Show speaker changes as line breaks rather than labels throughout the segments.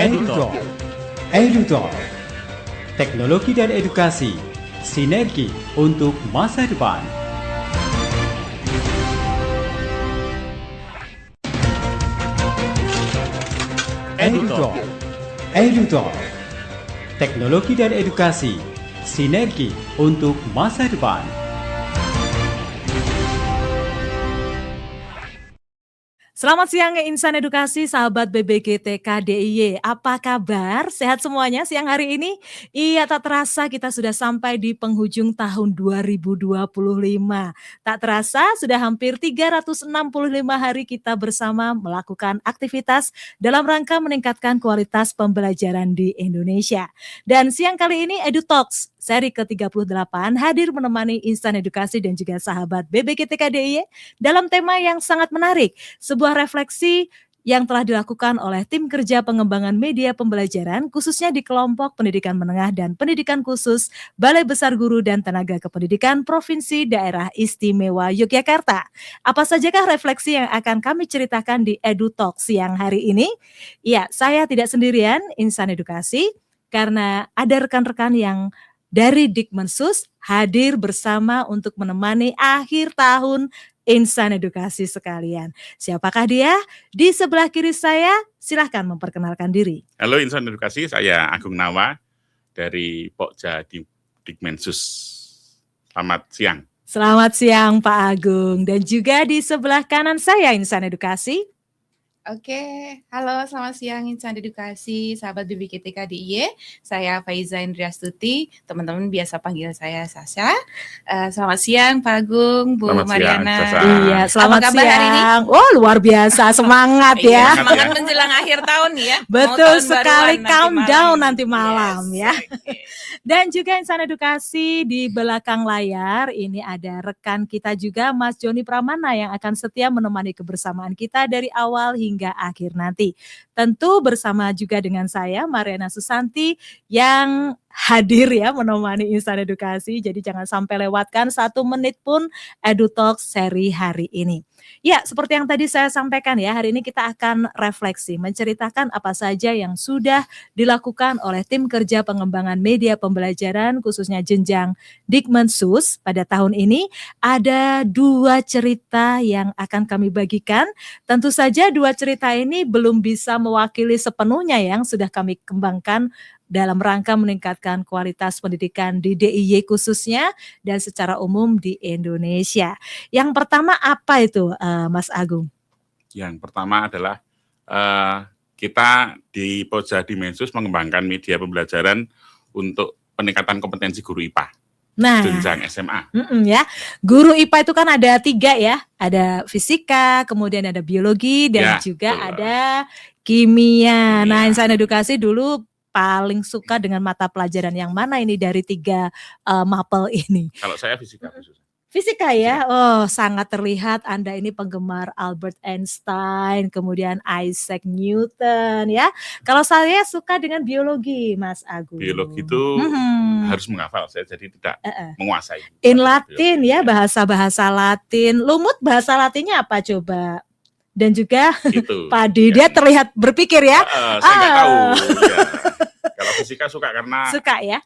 EduTalk. EduTalk. Teknologi dan edukasi, sinergi untuk masa depan. EduTalk. EduTalk. Teknologi dan edukasi, sinergi untuk masa depan.
Selamat siang insan edukasi sahabat BBGTK DIY. Apa kabar? Sehat semuanya siang hari ini? Iya, tak terasa kita sudah sampai di penghujung tahun 2025. Tak terasa sudah hampir 365 hari kita bersama melakukan aktivitas dalam rangka meningkatkan kualitas pembelajaran di Indonesia. Dan siang kali ini EduTalks seri ke-38 hadir menemani insan edukasi dan juga sahabat BBGTK DIY dalam tema yang sangat menarik. Sebuah refleksi yang telah dilakukan oleh tim kerja pengembangan media pembelajaran khususnya di kelompok pendidikan menengah dan pendidikan khusus Balai Besar Guru dan Tenaga Kependidikan Provinsi Daerah Istimewa Yogyakarta. Apa sajakah refleksi yang akan kami ceritakan di EduTalk siang hari ini? Ya, saya tidak sendirian insan edukasi karena ada rekan-rekan yang dari Dikmensus hadir bersama untuk menemani akhir tahun insan edukasi sekalian. Siapakah dia? Di sebelah kiri saya, silahkan memperkenalkan diri.
Halo insan edukasi, saya Agung Nawa dari Pokja Dikmensus. Selamat siang.
Selamat siang Pak Agung. Dan juga di sebelah kanan saya insan edukasi.
Oke, halo selamat siang insan edukasi, sahabat BBGTK DIY. Saya Faiza Indriastuti, teman-teman biasa panggil saya Sasha. Selamat siang Pak Agung, Bu
Selamat
Mariana.
siang,
Iya, selamat
Apa kabar hari ini?
siang. Oh, luar biasa, semangat ya.
Semangat menjelang akhir tahun ya.
Betul
Mau tahun
sekali,
baruan
countdown nanti malam ya.
Oke.
Dan juga insan edukasi di belakang layar, ini ada rekan kita juga Mas Joni Pramana yang akan setia menemani kebersamaan kita dari awal hingga akhir nanti. Tentu bersama juga dengan saya Mariana Susanti yang hadir ya menemani insan edukasi. Jadi jangan sampai lewatkan 1 menit pun EduTalk seri hari ini. Ya, seperti yang tadi saya sampaikan ya, hari ini kita akan refleksi, menceritakan apa saja yang sudah dilakukan oleh tim kerja pengembangan media pembelajaran khususnya jenjang Dikmensus pada tahun ini. Ada 2 cerita yang akan kami bagikan. Tentu saja 2 cerita ini belum bisa mewakili sepenuhnya yang sudah kami kembangkan dalam rangka meningkatkan kualitas pendidikan di DIY khususnya dan secara umum di Indonesia. Yang pertama apa itu Mas Agung?
Yang pertama adalah kita di Pokja Dikmensus mengembangkan media pembelajaran untuk peningkatan kompetensi guru IPA.
Nah,
jenjang SMA.
Ya, guru IPA itu kan ada 3 ya, ada fisika, kemudian ada biologi dan
Ya,
juga
betul.
ada kimia. Nah, insan edukasi dulu paling suka dengan mata pelajaran yang mana ini dari 3 mapel ini?
Kalau saya fisika khusus.
Fisika ya, oh sangat terlihat Anda ini penggemar Albert Einstein, kemudian Isaac Newton ya. Kalau saya suka dengan biologi, Mas Agung.
Biologi itu harus menghafal, saya jadi tidak menguasai.
In Latin ya, bahasa-bahasa Latin. Lumut bahasa Latinnya apa coba? Dan juga
Itu,
Pak Di, dia terlihat berpikir ya.
Saya nggak tahu. Ya. Kalau fisika suka karena
Suka ya.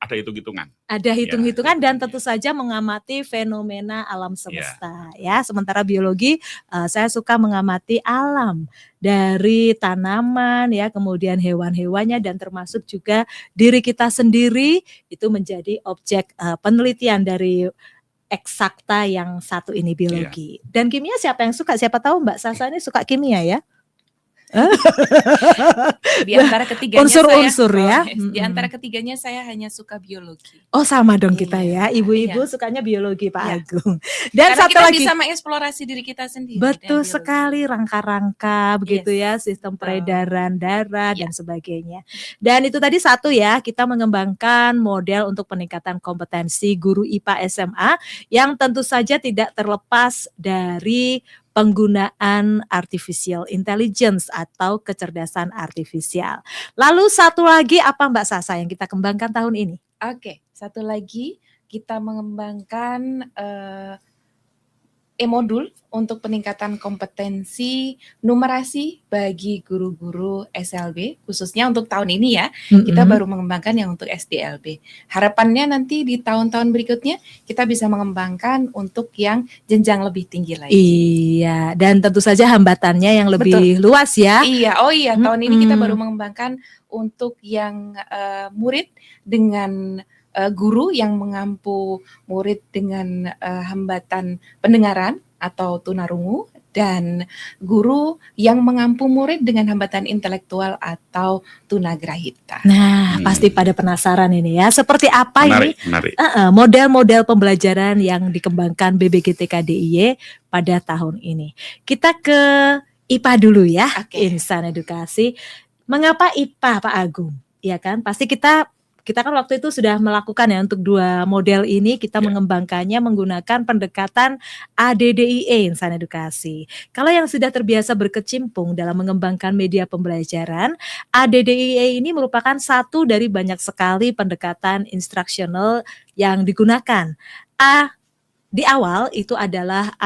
ada hitung-hitungan.
Ada hitung-hitungan dan tentu saja mengamati fenomena alam semesta ya. Sementara biologi saya suka mengamati alam dari tanaman ya, kemudian hewan-hewannya dan termasuk juga diri kita sendiri itu menjadi objek penelitian dari eksakta yang satu ini biologi. Dan kimia siapa yang suka? Siapa tahu Mbak Sasa ini suka kimia ya?
Di antara ketiganya
unsur-unsur ya.
Di antara ketiganya saya hanya suka biologi.
Oh sama dong kita ya, ibu-ibu sukanya biologi Pak Agung.
Karena
Dan satu
kita
lagi
bisa mengeksplorasi diri kita sendiri.
betul sekali, rangka-rangka begitu ya, sistem
betul.
peredaran darah dan sebagainya. Dan itu tadi satu ya, kita mengembangkan model untuk peningkatan kompetensi guru IPA SMA yang tentu saja tidak terlepas dari penggunaan artificial intelligence atau kecerdasan artifisial. Lalu satu lagi apa Mbak Sasa yang kita kembangkan tahun ini?
Oke, satu lagi kita mengembangkan e-modul untuk peningkatan kompetensi numerasi bagi guru-guru SLB, khususnya untuk tahun ini ya. Kita baru mengembangkan yang untuk SDLB. Harapannya nanti di tahun-tahun berikutnya kita bisa mengembangkan untuk yang jenjang lebih tinggi lagi.
Iya, dan tentu saja hambatannya yang lebih luas ya.
Iya, tahun ini kita baru mengembangkan untuk yang murid dengan guru yang mengampu murid dengan hambatan pendengaran atau tunarungu, dan guru yang mengampu murid dengan hambatan intelektual atau tunagrahita.
Nah, pasti pada penasaran ini ya, seperti apa
menarik.
Model-model pembelajaran yang dikembangkan BBGTK DIY pada tahun ini. Kita ke IPA dulu ya, Insan Edukasi. Mengapa IPA, Pak Agung? Ya kan, pasti kita kan waktu itu sudah melakukan ya untuk 2 model ini, kita mengembangkannya menggunakan pendekatan ADDIE, Insan Edukasi. Kalau yang sudah terbiasa berkecimpung dalam mengembangkan media pembelajaran, ADDIE ini merupakan satu dari banyak sekali pendekatan instruksional yang digunakan. Di awal itu adalah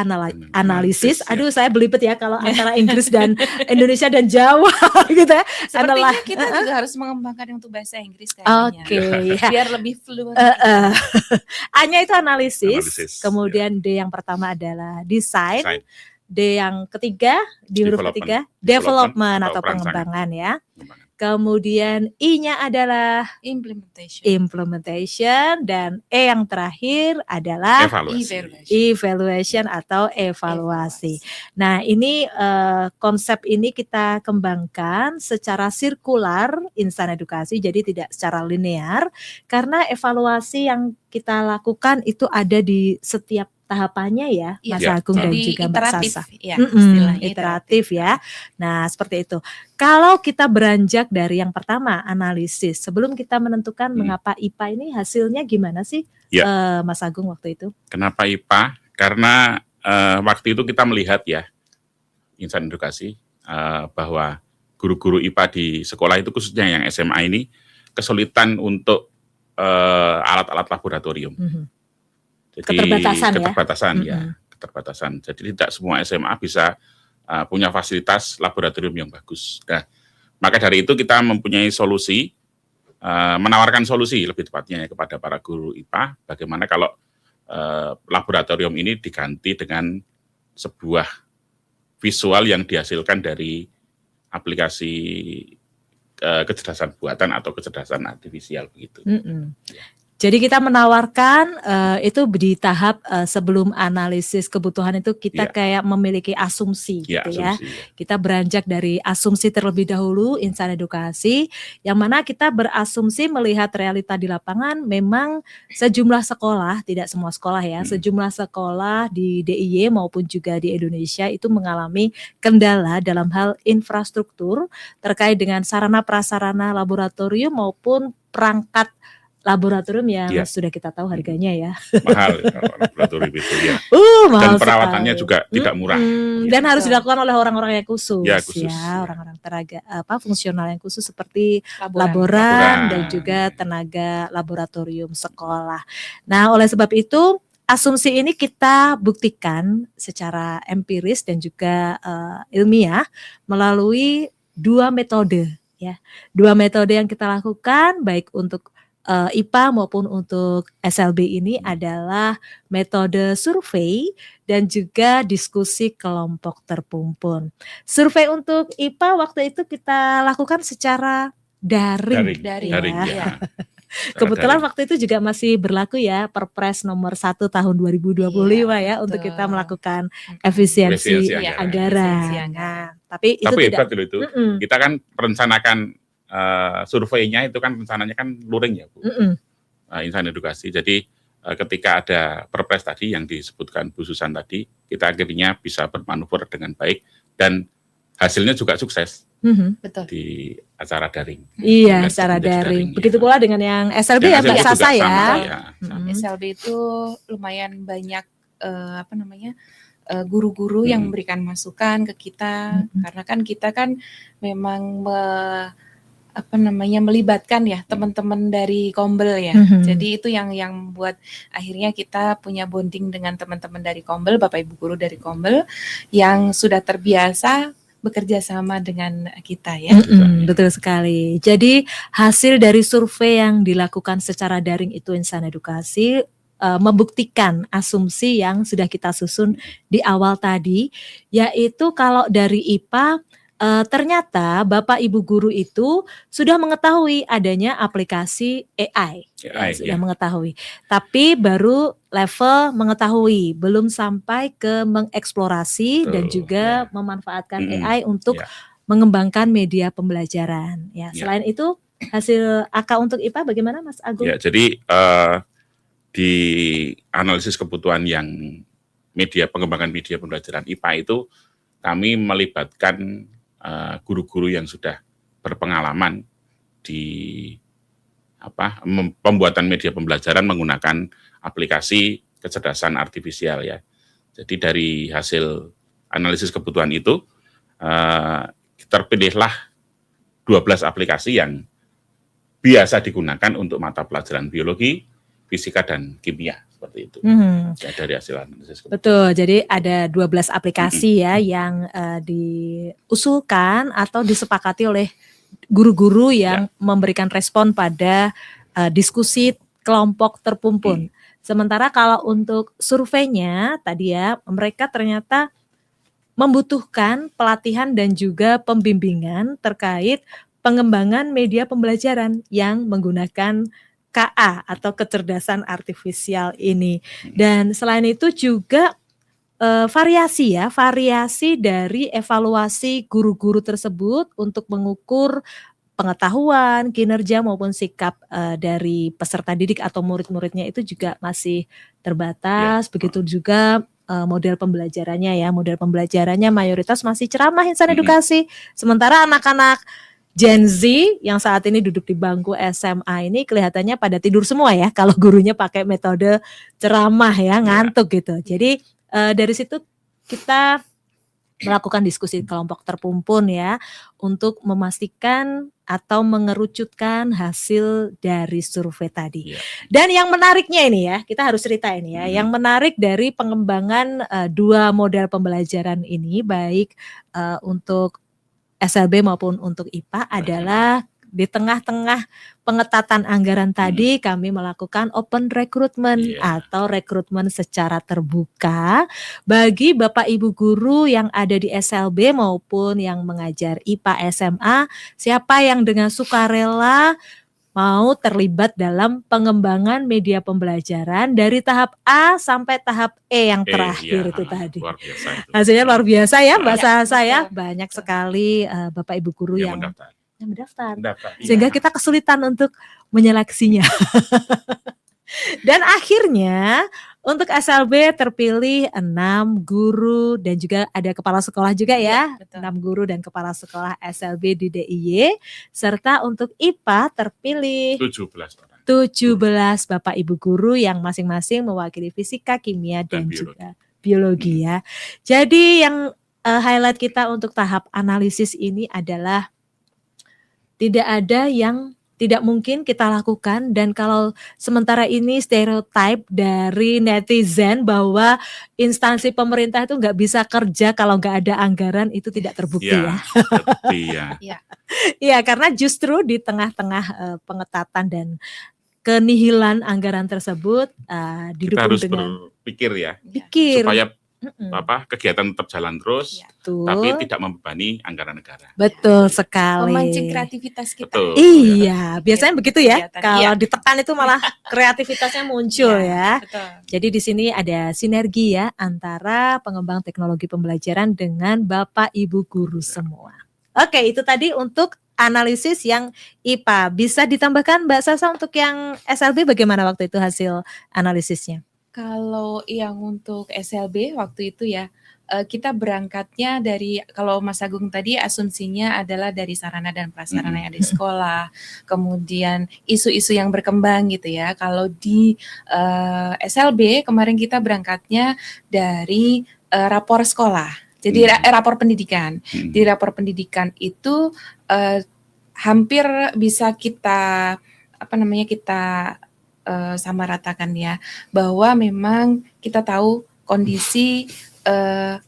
analisis. Aduh, saya belibet ya kalau antara Inggris dan Indonesia dan Jawa gitu ya.
Sepertinya kita juga harus mengembangkan untuk bahasa Inggris kayaknya. Biar lebih fluent.
A-nya itu analisis. Kemudian D yang pertama adalah design. D yang ketiga, di huruf ketiga, development atau pengembangan ya. Kemudian I-nya adalah implementation, dan E yang terakhir adalah evaluation atau evaluasi. Nah, ini konsep ini kita kembangkan secara sirkular, Insan Edukasi, jadi tidak secara linear, karena evaluasi yang kita lakukan itu ada di setiap tahapannya ya, Mas Agung dan juga Mbak Sasa. Iteratif ya. Nah, seperti itu. Kalau kita beranjak dari yang pertama, analisis, sebelum kita menentukan mengapa IPA ini, hasilnya gimana sih, Mas Agung waktu itu?
Kenapa IPA? Karena waktu itu kita melihat ya, Insan Edukasi, bahwa guru-guru IPA di sekolah itu, khususnya yang SMA ini, kesulitan untuk alat-alat laboratorium. Jadi keterbatasan. Jadi tidak semua SMA bisa punya fasilitas laboratorium yang bagus. Nah, maka dari itu kita mempunyai solusi, menawarkan solusi lebih tepatnya ya, kepada para guru IPA, bagaimana kalau laboratorium ini diganti dengan sebuah visual yang dihasilkan dari aplikasi kecerdasan buatan atau kecerdasan artifisial begitu.
Jadi kita menawarkan itu di tahap sebelum analisis kebutuhan itu kita kayak memiliki asumsi gitu ya. Kita beranjak dari asumsi terlebih dahulu, Insan Edukasi, yang mana kita berasumsi melihat realita di lapangan. Memang sejumlah sekolah, tidak semua sekolah ya, sejumlah sekolah di DIY maupun juga di Indonesia itu mengalami kendala dalam hal infrastruktur terkait dengan sarana prasarana laboratorium maupun perangkat laboratorium yang sudah kita tahu harganya ya.
Mahal laboratorium itu ya.
Mahal
dan perawatannya
sekali.
juga tidak murah.
Dan harus dilakukan oleh orang-orang yang khusus
ya,
orang-orang tenaga fungsional yang khusus seperti laboran dan juga tenaga laboratorium sekolah. Nah, oleh sebab itu asumsi ini kita buktikan secara empiris dan juga ilmiah melalui 2 metode ya. 2 metode yang kita lakukan baik untuk IPA maupun untuk SLB ini adalah metode survei dan juga diskusi kelompok terpumpun. Survei untuk IPA waktu itu kita lakukan secara daring.
Ya.
Kebetulan waktu itu juga masih berlaku ya Perpres nomor 1 tahun 2025 ya untuk kita melakukan efisiensi anggaran. Nah, tapi itu
hebat
tidak.
Itu. Kita kan merencanakan surveinya itu kan rencananya kan luring ya Bu, Insan Edukasi. Jadi ketika ada perpres tadi yang disebutkan Bu Susan tadi, kita akhirnya bisa bermanuver dengan baik dan hasilnya juga sukses.
Betul.
Di acara daring.
Iya, acara daring. Begitu pula dengan yang SLB ya Mbak Sasa ya.
SLB itu lumayan banyak guru-guru yang memberikan masukan ke kita, karena kan kita kan memang melibatkan ya teman-teman dari Kombel ya. Jadi itu yang buat akhirnya kita punya bonding dengan teman-teman dari Kombel, Bapak Ibu guru dari Kombel yang sudah terbiasa bekerja sama dengan kita ya.
Betul sekali. Jadi hasil dari survei yang dilakukan secara daring itu Insan Edukasi membuktikan asumsi yang sudah kita susun di awal tadi, yaitu kalau dari IPA ternyata Bapak Ibu guru itu sudah mengetahui adanya aplikasi AI, sudah mengetahui. Tapi baru level mengetahui, belum sampai ke mengeksplorasi dan juga memanfaatkan AI untuk mengembangkan media pembelajaran. Ya, selain itu hasil AK untuk IPA bagaimana Mas Agung?
Ya, jadi di analisis kebutuhan yang pengembangan media pembelajaran IPA itu kami melibatkan guru-guru yang sudah berpengalaman di pembuatan media pembelajaran menggunakan aplikasi kecerdasan artifisial ya. Jadi dari hasil analisis kebutuhan itu terpilihlah 12 aplikasi yang biasa digunakan untuk mata pelajaran biologi, fisika dan kimia. Seperti itu. Ya, dari hasil analisis.
Betul, jadi ada 12 aplikasi ya yang diusulkan atau disepakati oleh guru-guru yang memberikan respon pada diskusi kelompok terpumpun. Sementara kalau untuk surveinya tadi ya, mereka ternyata membutuhkan pelatihan dan juga pembimbingan terkait pengembangan media pembelajaran yang menggunakan KA atau kecerdasan artifisial ini. Dan selain itu juga variasi dari evaluasi guru-guru tersebut untuk mengukur pengetahuan, kinerja maupun sikap dari peserta didik atau murid-muridnya itu juga masih terbatas. Begitu juga model pembelajarannya ya. Model pembelajarannya mayoritas masih ceramah Insan Edukasi. Sementara anak-anak Gen Z yang saat ini duduk di bangku SMA ini kelihatannya pada tidur semua ya kalau gurunya pakai metode ceramah ya, ngantuk gitu. Jadi dari situ kita melakukan diskusi kelompok terpumpun ya untuk memastikan atau mengerucutkan hasil dari survei tadi. Dan yang menariknya ini ya, kita harus cerita ini ya, yang menarik dari pengembangan dua model pembelajaran ini baik untuk SLB maupun untuk IPA adalah di tengah-tengah pengetatan anggaran tadi kami melakukan open recruitment atau rekrutmen secara terbuka bagi Bapak Ibu guru yang ada di SLB maupun yang mengajar IPA SMA, siapa yang dengan sukarela mau terlibat dalam pengembangan media pembelajaran dari tahap A sampai tahap E yang terakhir itu tadi.
Luar biasa itu.
Hasilnya luar biasa ya Mbak saya, banyak sekali Bapak Ibu guru yang mendaftar. Sehingga kita kesulitan untuk menyeleksinya. Dan akhirnya untuk SLB terpilih 6 guru dan juga ada kepala sekolah juga ya. 6 guru dan kepala sekolah SLB di DIY. Serta untuk IPA terpilih 17 Bapak Ibu guru yang masing-masing mewakili fisika, kimia dan juga biologi ya. Jadi yang highlight kita untuk tahap analisis ini adalah tidak ada yang tidak mungkin kita lakukan, dan kalau sementara ini stereotip dari netizen bahwa instansi pemerintah itu nggak bisa kerja kalau nggak ada anggaran itu tidak terbukti ya. Karena justru di tengah-tengah pengetatan dan kenihilan anggaran tersebut didukung
kita harus
dengan
berpikir supaya kegiatan tetap jalan terus, tapi tidak membebani anggaran negara.
Betul sekali.
Memancing kreativitas kita.
Betul.
Iya, biasanya begitu ya. Kalau ditekan itu malah kreativitasnya muncul ya.
Betul.
Jadi di sini ada sinergi ya antara pengembang teknologi pembelajaran dengan Bapak Ibu guru semua. Oke, itu tadi untuk analisis yang IPA. Bisa ditambahkan Mbak Sasa untuk yang SLB bagaimana waktu itu hasil analisisnya?
Kalau yang untuk SLB waktu itu ya, kita berangkatnya dari, kalau Mas Agung tadi asumsinya adalah dari sarana dan prasarana yang ada di sekolah, kemudian isu-isu yang berkembang gitu ya. Kalau di SLB kemarin kita berangkatnya dari rapor sekolah, jadi rapor pendidikan. Di rapor pendidikan itu hampir bisa kita samaratakan ya, bahwa memang kita tahu kondisi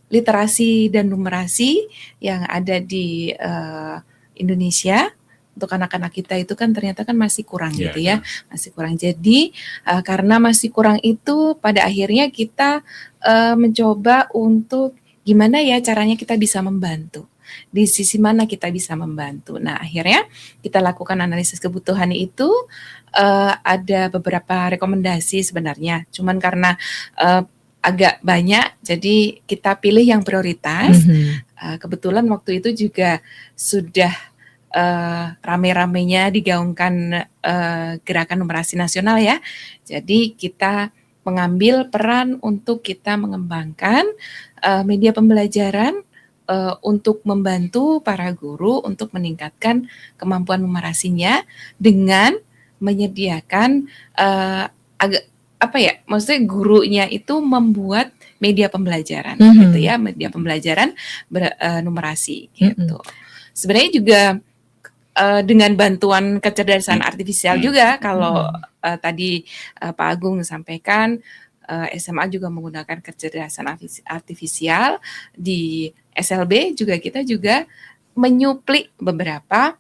literasi dan numerasi yang ada di Indonesia untuk anak-anak kita itu kan ternyata kan masih kurang gitu ya, masih kurang. Jadi karena masih kurang itu, pada akhirnya kita mencoba untuk gimana ya caranya kita bisa membantu. Di sisi mana kita bisa membantu. Nah, akhirnya kita lakukan analisis kebutuhan itu, ada beberapa rekomendasi sebenarnya. Cuman karena agak banyak, jadi kita pilih yang prioritas. Kebetulan waktu itu juga sudah rame-ramenya digaungkan gerakan numerasi nasional ya. Jadi kita mengambil peran untuk kita mengembangkan media pembelajaran untuk membantu para guru untuk meningkatkan kemampuan numerasinya dengan menyediakan maksudnya gurunya itu membuat media pembelajaran gitu ya, media pembelajaran numerasi gitu. Sebenarnya juga dengan bantuan kecerdasan artifisial juga, kalau tadi Pak Agung sampaikan, SMA juga menggunakan kecerdasan artifisial. Di SLB juga kita juga menyuplik beberapa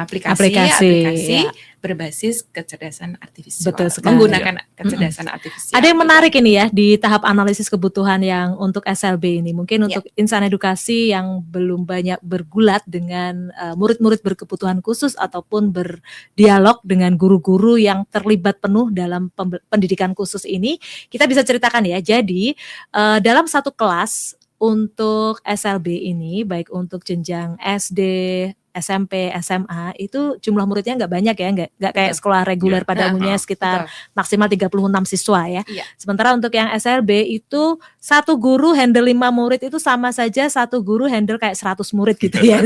aplikasi ya, berbasis kecerdasan artifisial.
Betul sekali.
Menggunakan kecerdasan artifisial.
Ada yang menarik ini ya di tahap analisis kebutuhan yang untuk SLB ini. Mungkin untuk insan edukasi yang belum banyak bergulat dengan murid-murid berkebutuhan khusus ataupun berdialog dengan guru-guru yang terlibat penuh dalam pendidikan khusus ini, kita bisa ceritakan ya. Jadi dalam satu kelas untuk SLB ini, baik untuk jenjang SD, SMP, SMA, itu jumlah muridnya nggak banyak ya, nggak kayak sekolah reguler pada umumnya sekitar maksimal 36 siswa ya. Sementara untuk yang SLB itu satu guru handle 5 murid itu sama saja satu guru handle kayak 100 murid gitu ya.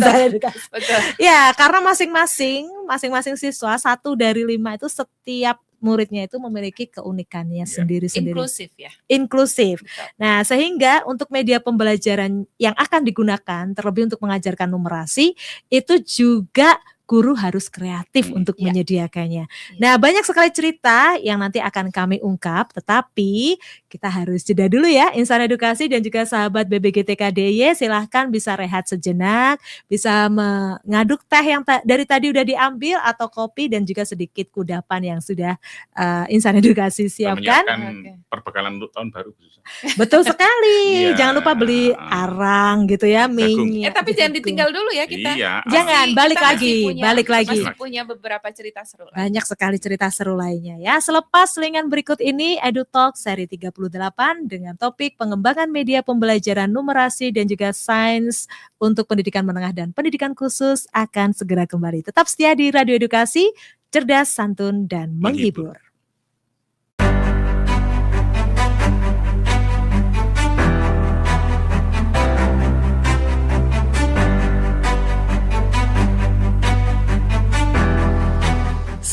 Ya, karena masing-masing siswa 1 dari 5 itu setiap muridnya itu memiliki keunikannya sendiri-sendiri.
Inklusif ya.
Inklusif. Nah, sehingga untuk media pembelajaran yang akan digunakan, terlebih untuk mengajarkan numerasi, itu juga guru harus kreatif untuk menyediakannya. Nah, banyak sekali cerita yang nanti akan kami ungkap, tetapi kita harus jeda dulu ya. Insan Edukasi dan juga sahabat BBGTK DIY, silahkan bisa rehat sejenak, bisa mengaduk teh yang dari tadi udah diambil atau kopi, dan juga sedikit kudapan yang sudah Insan Edukasi siapkan.
Perbekalan untuk tahun baru.
Betul sekali. Jangan lupa beli arang gitu ya, minyak.
Tapi jangan ditinggal dulu ya kita.
Jangan, balik lagi.
Masih punya beberapa cerita seru lagi.
Banyak sekali cerita seru lainnya ya. Selepas selingan berikut ini, Edu Talk seri 38 dengan topik pengembangan media pembelajaran numerasi dan juga sains untuk pendidikan menengah dan pendidikan khusus akan segera kembali. Tetap setia di Radio Edukasi, cerdas, santun, dan menghibur.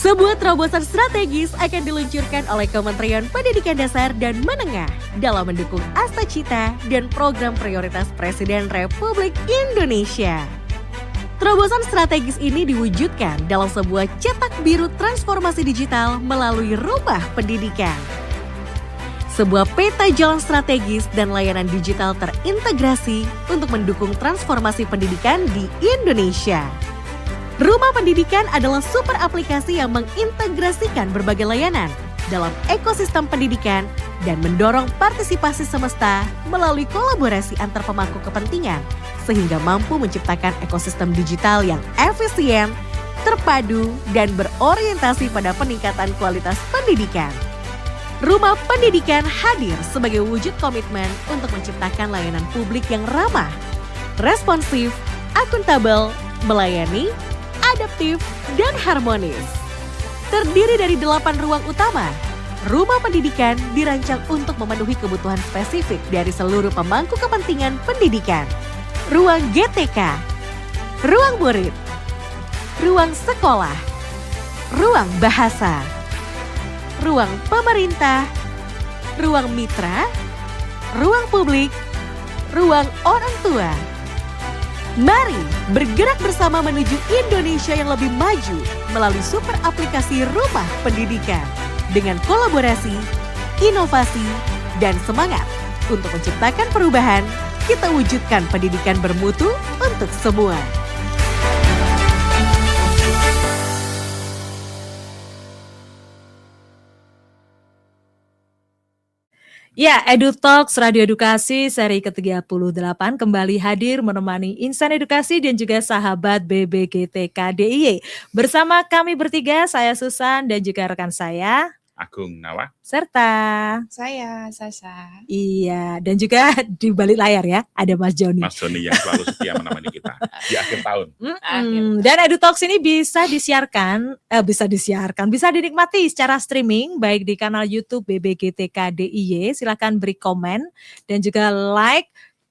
Sebuah terobosan strategis akan diluncurkan oleh Kementerian Pendidikan Dasar dan Menengah dalam mendukung Asta Cita dan program prioritas Presiden Republik Indonesia. Terobosan strategis ini diwujudkan dalam sebuah cetak biru transformasi digital melalui Rumah Pendidikan. Sebuah peta jalan strategis dan layanan digital terintegrasi untuk mendukung transformasi pendidikan di Indonesia. Rumah Pendidikan adalah super aplikasi yang mengintegrasikan berbagai layanan dalam ekosistem pendidikan dan mendorong partisipasi semesta melalui kolaborasi antar pemangku kepentingan sehingga mampu menciptakan ekosistem digital yang efisien, terpadu, dan berorientasi pada peningkatan kualitas pendidikan. Rumah Pendidikan hadir sebagai wujud komitmen untuk menciptakan layanan publik yang ramah, responsif, akuntabel, melayani, adaptif, dan harmonis. Terdiri dari 8 ruang utama, Rumah Pendidikan dirancang untuk memenuhi kebutuhan spesifik dari seluruh pemangku kepentingan pendidikan. Ruang GTK, ruang murid, ruang sekolah, ruang bahasa, ruang pemerintah, ruang mitra, ruang publik, ruang orang tua. Mari bergerak bersama menuju Indonesia yang lebih maju melalui super aplikasi Rumah Pendidikan. Dengan kolaborasi, inovasi, dan semangat untuk menciptakan perubahan, kita wujudkan pendidikan bermutu untuk semua.
Ya, EduTalks Radio Edukasi seri ke-38 kembali hadir menemani Insan Edukasi dan juga sahabat BBGTK DIY. Bersama kami bertiga, saya Susan dan juga rekan saya
Agung Nawa.
serta
Saya Sasha.
iya, dan juga di balik layar ya ada Mas Joni.
Mas Joni yang selalu setia menemani kita di akhir tahun.
Dan EduTalks ini bisa dinikmati secara streaming baik di kanal YouTube BBGTK DIY. Silakan beri komen dan juga like.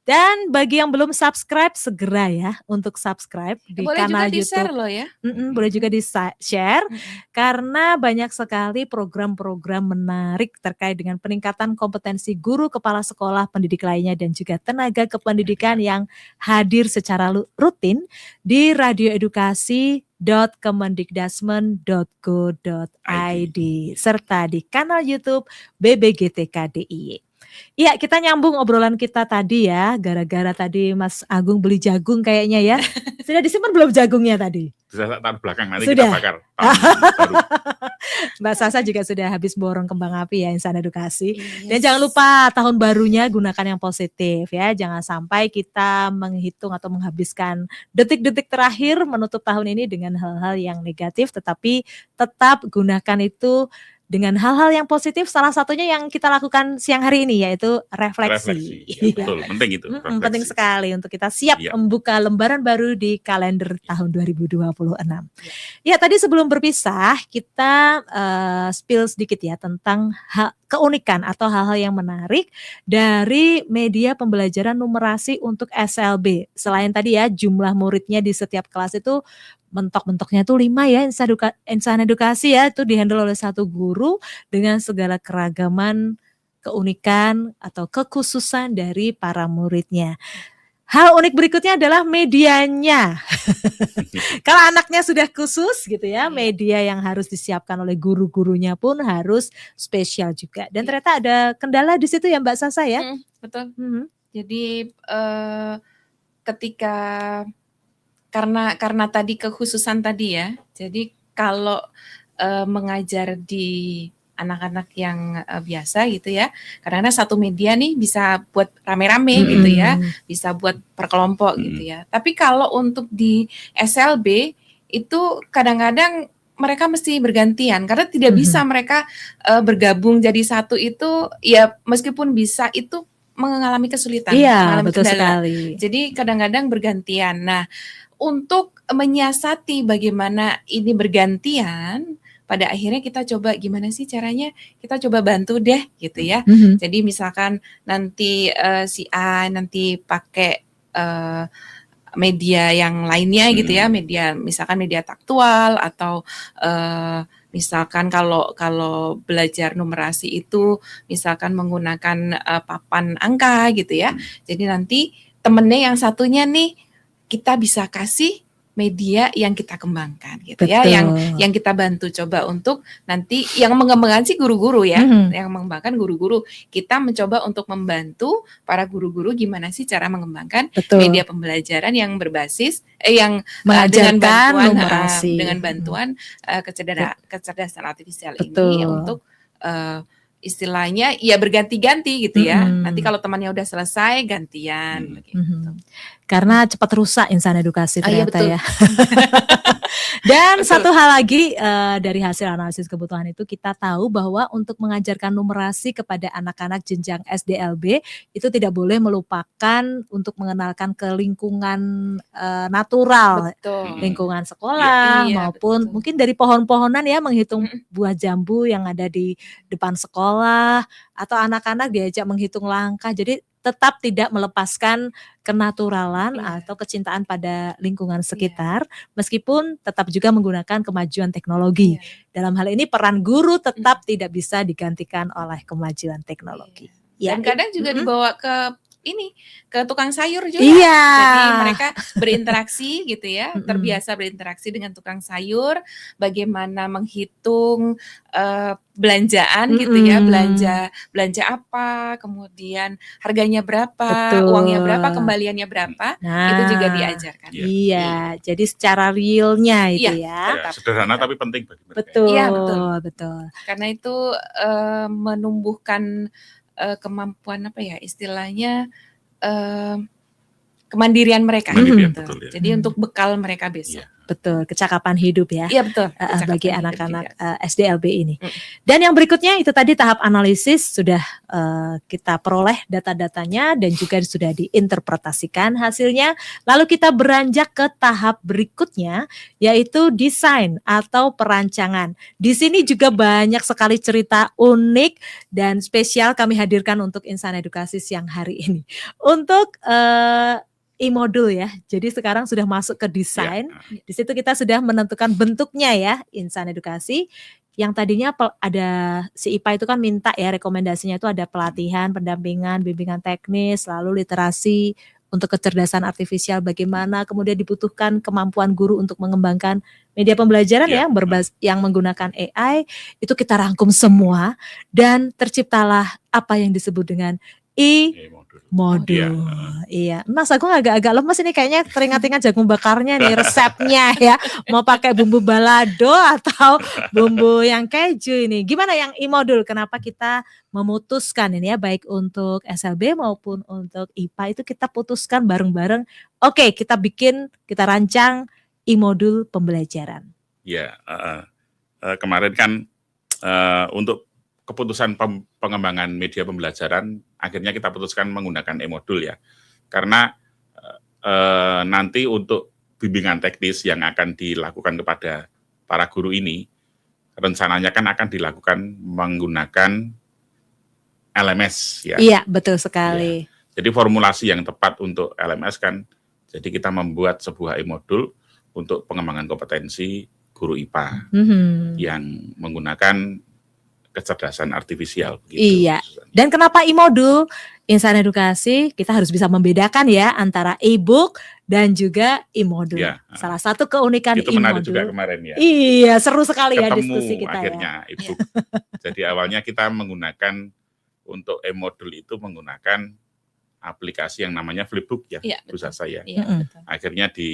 Dan bagi yang belum subscribe, segera ya untuk subscribe di
Boleh
kanal
juga di-share
YouTube.
loh ya.
Boleh juga di-share karena banyak sekali program-program menarik terkait dengan peningkatan kompetensi guru, kepala sekolah, pendidik lainnya dan juga tenaga kependidikan yang hadir secara rutin di radioedukasi.kemendikdasmen.go.id serta di kanal YouTube BBGTK DIY. Iya, kita nyambung obrolan kita tadi ya, gara-gara tadi Mas Agung beli jagung kayaknya ya. Sudah disimpan belum jagungnya tadi?
Sudah taruh belakang, nanti
Sudah.
kita bakar. Baru.
Mbak Sasa juga sudah habis borong kembang api ya Insan Edukasi. Dan
Yes.
jangan lupa tahun barunya gunakan yang positif ya. Jangan sampai kita menghitung atau menghabiskan detik-detik terakhir menutup tahun ini dengan hal-hal yang negatif. Tetapi tetap gunakan itu dengan hal-hal yang positif. Salah satunya yang kita lakukan siang hari ini yaitu refleksi.
Ya, betul, penting itu. refleksi.
Penting sekali untuk kita siap
Iya.
membuka lembaran baru di kalender tahun 2026. Ya, tadi sebelum berpisah kita spill sedikit ya tentang keunikan atau hal-hal yang menarik dari media pembelajaran numerasi untuk SLB. Selain tadi ya jumlah muridnya di setiap kelas itu mentok-mentoknya tuh 5 ya, Insan Edukasi ya, itu dihandle oleh satu guru dengan segala keragaman, keunikan atau kekhususan dari para muridnya. Hal unik berikutnya adalah medianya. Kalau anaknya sudah khusus gitu ya, media yang harus disiapkan oleh guru-gurunya pun harus spesial juga. Dan ternyata ada kendala di situ ya Mbak Sasa ya.
Betul. Jadi ketika karena tadi kekhususan tadi ya. Jadi kalau mengajar di anak-anak yang biasa gitu ya, kadang-kadang satu media nih bisa buat rame-rame gitu ya, bisa buat per kelompok gitu ya. Tapi kalau untuk di SLB itu kadang-kadang mereka mesti bergantian karena tidak bisa mereka bergabung jadi satu itu ya, meskipun bisa itu mengalami kesulitan,
Iya,
mengalami
betul
kendala.
sekali.
Jadi kadang-kadang bergantian. Nah, untuk menyiasati bagaimana ini bergantian, pada akhirnya kita coba gimana sih caranya, kita coba bantu deh gitu ya. Jadi misalkan nanti si A nanti pakai media yang lainnya gitu ya, media misalkan media taktual atau misalkan kalau belajar numerasi itu misalkan menggunakan papan angka gitu ya. Jadi nanti temennya yang satunya nih kita bisa kasih media yang kita kembangkan gitu ya, yang kita bantu coba untuk nanti yang mengembangkan sih guru-guru ya, yang mengembangkan guru-guru. Kita mencoba untuk membantu para guru-guru gimana sih cara mengembangkan media pembelajaran yang berbasis yang dengan bantuan kecerdasan artifisial ini untuk istilahnya ya berganti-ganti gitu ya. Nanti kalau temannya udah selesai gantian begitu.
Karena cepat rusak Insan Edukasi ternyata
betul.
ya. Dan satu hal lagi dari hasil analisis kebutuhan itu kita tahu bahwa untuk mengajarkan numerasi kepada anak-anak jenjang SDLB itu tidak boleh melupakan untuk mengenalkan ke lingkungan natural, lingkungan sekolah maupun mungkin dari pohon-pohonan ya, menghitung buah jambu yang ada di depan sekolah atau anak-anak diajak menghitung langkah. Jadi tetap tidak melepaskan kenaturalan atau kecintaan pada lingkungan sekitar, meskipun tetap juga menggunakan kemajuan teknologi. Dalam hal ini peran guru tetap tidak bisa digantikan oleh kemajuan teknologi.
Dan kadang juga dibawa ke ini ke tukang sayur juga.
Iya.
Jadi mereka berinteraksi gitu ya,
Mm-mm.
terbiasa berinteraksi dengan tukang sayur, bagaimana menghitung belanjaan gitu ya,
Mm-mm.
belanja apa, kemudian harganya berapa,
Betul.
uangnya berapa, kembaliannya berapa, itu juga
Nah,
diajarkan.
iya, jadi secara realnya itu
Iya,
ya.
Ya, sederhana tapi penting bagi mereka.
Betul,
Iya, betul.
betul.
Karena itu menumbuhkan kemampuan apa ya istilahnya kemandirian mereka.
Kemandirian,
gitu.
betul ya.
Jadi untuk bekal mereka besok.
Iya.
Betul, kecakapan hidup ya.
Iya betul.
Bagi
kecakapan hidup
anak-anak
juga.
SDLB ini.
Mm.
Dan yang berikutnya itu tadi tahap analisis sudah kita peroleh data-datanya dan juga sudah diinterpretasikan hasilnya. Lalu kita beranjak ke tahap berikutnya yaitu desain atau perancangan. Di sini juga banyak sekali cerita unik dan spesial kami hadirkan untuk Insan Edukasi siang hari ini. Untuk e-modul ya. Jadi sekarang sudah masuk ke desain.
Ya.
Di situ kita sudah menentukan bentuknya ya, Insan Edukasi. Yang tadinya ada si IPA itu kan minta ya rekomendasinya itu ada pelatihan, pendampingan, bimbingan teknis, lalu literasi untuk kecerdasan artifisial bagaimana, kemudian dibutuhkan kemampuan guru untuk mengembangkan media pembelajaran
Ya.
yang menggunakan AI, itu kita rangkum semua dan terciptalah apa yang disebut dengan modul. Iya. Mas, aku agak lemes ini kayaknya teringat-ingat jagung bakarnya nih resepnya ya. Mau pakai bumbu balado atau bumbu yang keju ini. Gimana yang e-modul? Kenapa kita memutuskan ini ya baik untuk SLB maupun untuk IPA itu kita putuskan bareng-bareng. Oke, kita rancang e-modul pembelajaran.
Ya, kemarin kan untuk keputusan pengembangan media pembelajaran akhirnya kita putuskan menggunakan e-modul ya, karena nanti untuk bimbingan teknis yang akan dilakukan kepada para guru ini rencananya kan akan dilakukan menggunakan LMS ya.
Iya, betul sekali.
Ya. Jadi formulasi yang tepat untuk LMS kan, jadi kita membuat sebuah e-modul untuk pengembangan kompetensi guru IPA yang menggunakan kecerdasan artifisial. Gitu.
Iya. Dan kenapa e-modul? Insan Edukasi kita harus bisa membedakan ya antara e-book dan juga e-modul.
Ya.
Salah satu keunikan
itu menarik
e-modul.
juga kemarin ya.
Iya, seru sekali ya
Ketemu
diskusi kita
akhirnya
ya.
e-book. Jadi awalnya kita menggunakan untuk e-modul itu menggunakan aplikasi yang namanya Flipbook ya,
Iya,
Bu Sasa ya.
Iya, betul.
Akhirnya di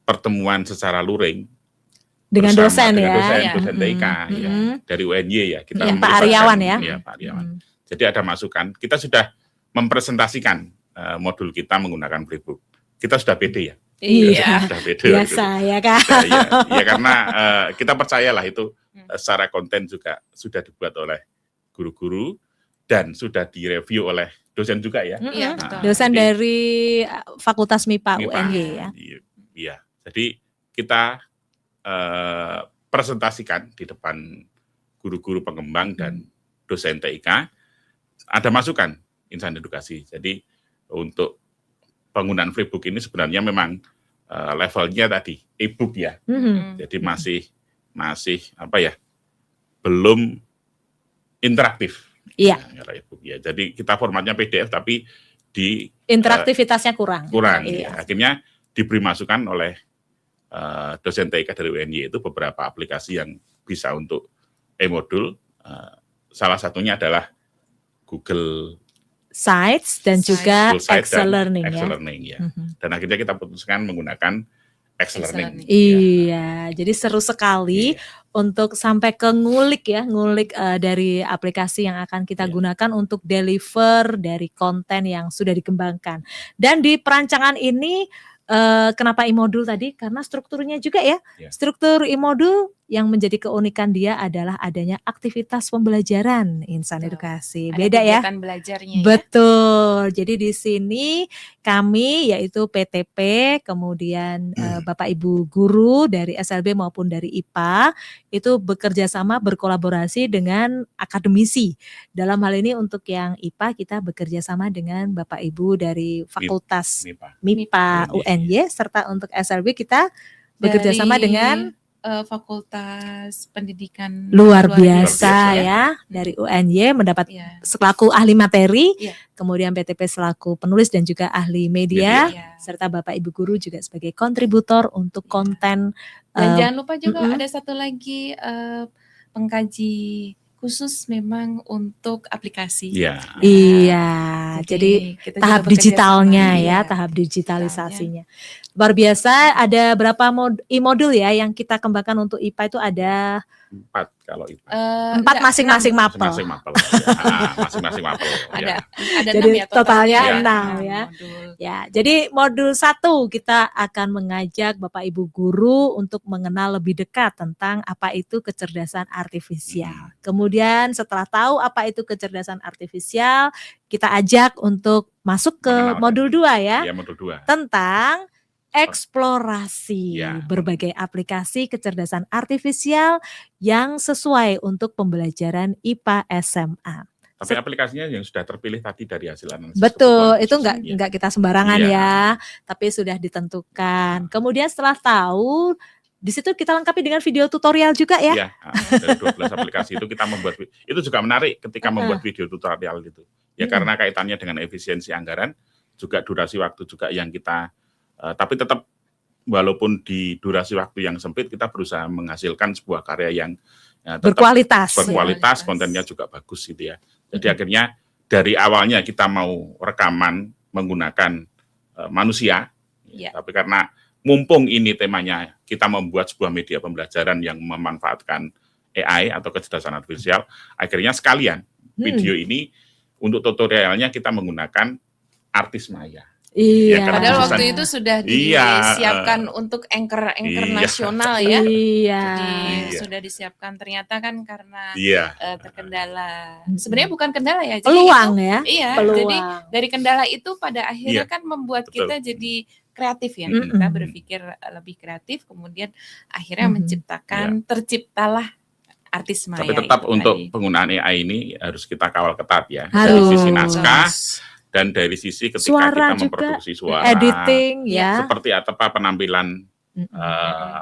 pertemuan secara luring
Dengan dosen ya.
dosen TIK ya, dari UNY ya, kita
Iya, Pak Aryawan ya.
Iya, Pak Aryawan. Jadi ada masukan, kita sudah mempresentasikan modul kita menggunakan Flipbook. Kita sudah pede ya.
Iya.
Sudah pede.
Biasa ya kan.
Ya karena kita percayalah itu secara konten juga sudah dibuat oleh guru-guru dan sudah direview oleh dosen juga ya.
Iya, betul.
Dosen
jadi,
dari Fakultas MIPA UNY ya.
Iya. Jadi kita presentasikan di depan guru-guru pengembang dan dosen TIK, ada masukan Insan Edukasi. Jadi untuk penggunaan Flipbook ini sebenarnya memang levelnya tadi e-book ya. Jadi masih apa ya? Belum interaktif.
Iya.
E-book ya. Jadi kita formatnya PDF tapi di
interaktivitasnya kurang.
Ya. Akhirnya diberi masukan oleh dosen TIK dari UNY itu beberapa aplikasi yang bisa untuk e-modul. Salah satunya adalah Google
Sites dan juga Excel Learning
Excel
ya.
Learning ya. Dan akhirnya kita putuskan menggunakan Excel Learning.
Iya, jadi seru sekali untuk sampai ke ngulik dari aplikasi yang akan kita gunakan untuk deliver dari konten yang sudah dikembangkan. Dan di perancangan ini kenapa e-modul tadi? Karena strukturnya juga ya. Struktur e-modul yang menjadi keunikan dia adalah adanya aktivitas pembelajaran Insan Edukasi. Beda ya.
Kegiatan belajarnya.
Betul. Jadi di sini kami yaitu PTP, kemudian Bapak Ibu guru dari SLB maupun dari IPA itu bekerja sama berkolaborasi dengan akademisi. Dalam hal ini untuk yang IPA kita bekerja sama dengan Bapak Ibu dari Fakultas MIPA UNY serta untuk SLB kita bekerja sama dengan
Fakultas Pendidikan
Luar
biasa.
biasa ya, dari UNY mendapat
Iya.
selaku ahli materi,
Iya.
kemudian PTP selaku penulis dan juga ahli media,
Iya.
serta Bapak Ibu guru juga sebagai kontributor untuk
Iya.
konten.
Dan jangan lupa juga
mm-mm.
ada satu lagi pengkaji khusus memang untuk aplikasi.
Iya.
Nah,
Iya, jadi
kita
tahap
juga bekerja
digitalnya
sama,
ya,
iya,
tahap digitalisasinya. Luar biasa, ada berapa e-modul ya yang kita kembangkan untuk IPA itu ada
4 kalau IPA.
4 masing-masing mapel.
Masing-masing mapel. Ya, masing-masing mapel.
Ada
Ya.
Jadi
6 ya
totalnya
Iya.
6 ya.
modul.
Ya, jadi modul 1 kita akan mengajak Bapak Ibu guru untuk mengenal lebih dekat tentang apa itu kecerdasan artifisial. Kemudian setelah tahu apa itu kecerdasan artifisial, kita ajak untuk masuk ke
Mengenal,
modul 2 ya,
Iya, modul 2.
tentang eksplorasi
Ya.
berbagai aplikasi kecerdasan artifisial yang sesuai untuk pembelajaran IPA SMA.
Tapi aplikasinya yang sudah terpilih tadi dari hasil analisis.
Betul,
kebutuhan
itu
khusus.
enggak kita sembarangan
Iya.
ya, tapi sudah ditentukan. Kemudian setelah tahu, di situ kita lengkapi dengan video tutorial juga ya.
Iya, dari 12 aplikasi itu kita membuat, itu juga menarik ketika membuat video tutorial itu. Ya karena kaitannya dengan efisiensi anggaran, juga durasi waktu juga yang kita, tapi tetap walaupun di durasi waktu yang sempit, kita berusaha menghasilkan sebuah karya yang tetap
Berkualitas.
berkualitas, kontennya juga bagus gitu ya. Jadi akhirnya dari awalnya kita mau rekaman menggunakan manusia,
Iya.
tapi karena mumpung ini temanya kita membuat sebuah media pembelajaran yang memanfaatkan AI atau kecerdasan artifisial, akhirnya sekalian video ini untuk tutorialnya kita menggunakan artis maya.
Iya.
Ya, karena
Padahal
khususan-
waktu itu sudah
Iya,
disiapkan untuk anchor
iya.
nasional ya.
Iya.
Jadi
Iya.
sudah disiapkan, ternyata kan karena
Iya,
terkendala. Sebenarnya bukan kendala ya. Jadi
Peluang
itu,
ya.
iya.
Peluang.
Jadi dari kendala itu pada akhirnya
Iya,
kan membuat
betul.
kita jadi kreatif ya.
Mm-mm.
Kita berpikir lebih kreatif, kemudian akhirnya
Mhm.
menciptakan, terciptalah artis maya.
tapi tetap
itu
untuk
tadi.
penggunaan AI ini harus kita kawal ketat ya.
Harus.
Dari sisi naskah dan dari sisi ketika
Suara
kita
juga,
memproduksi suara,
editing ya.
seperti apa penampilan
Mm-mm.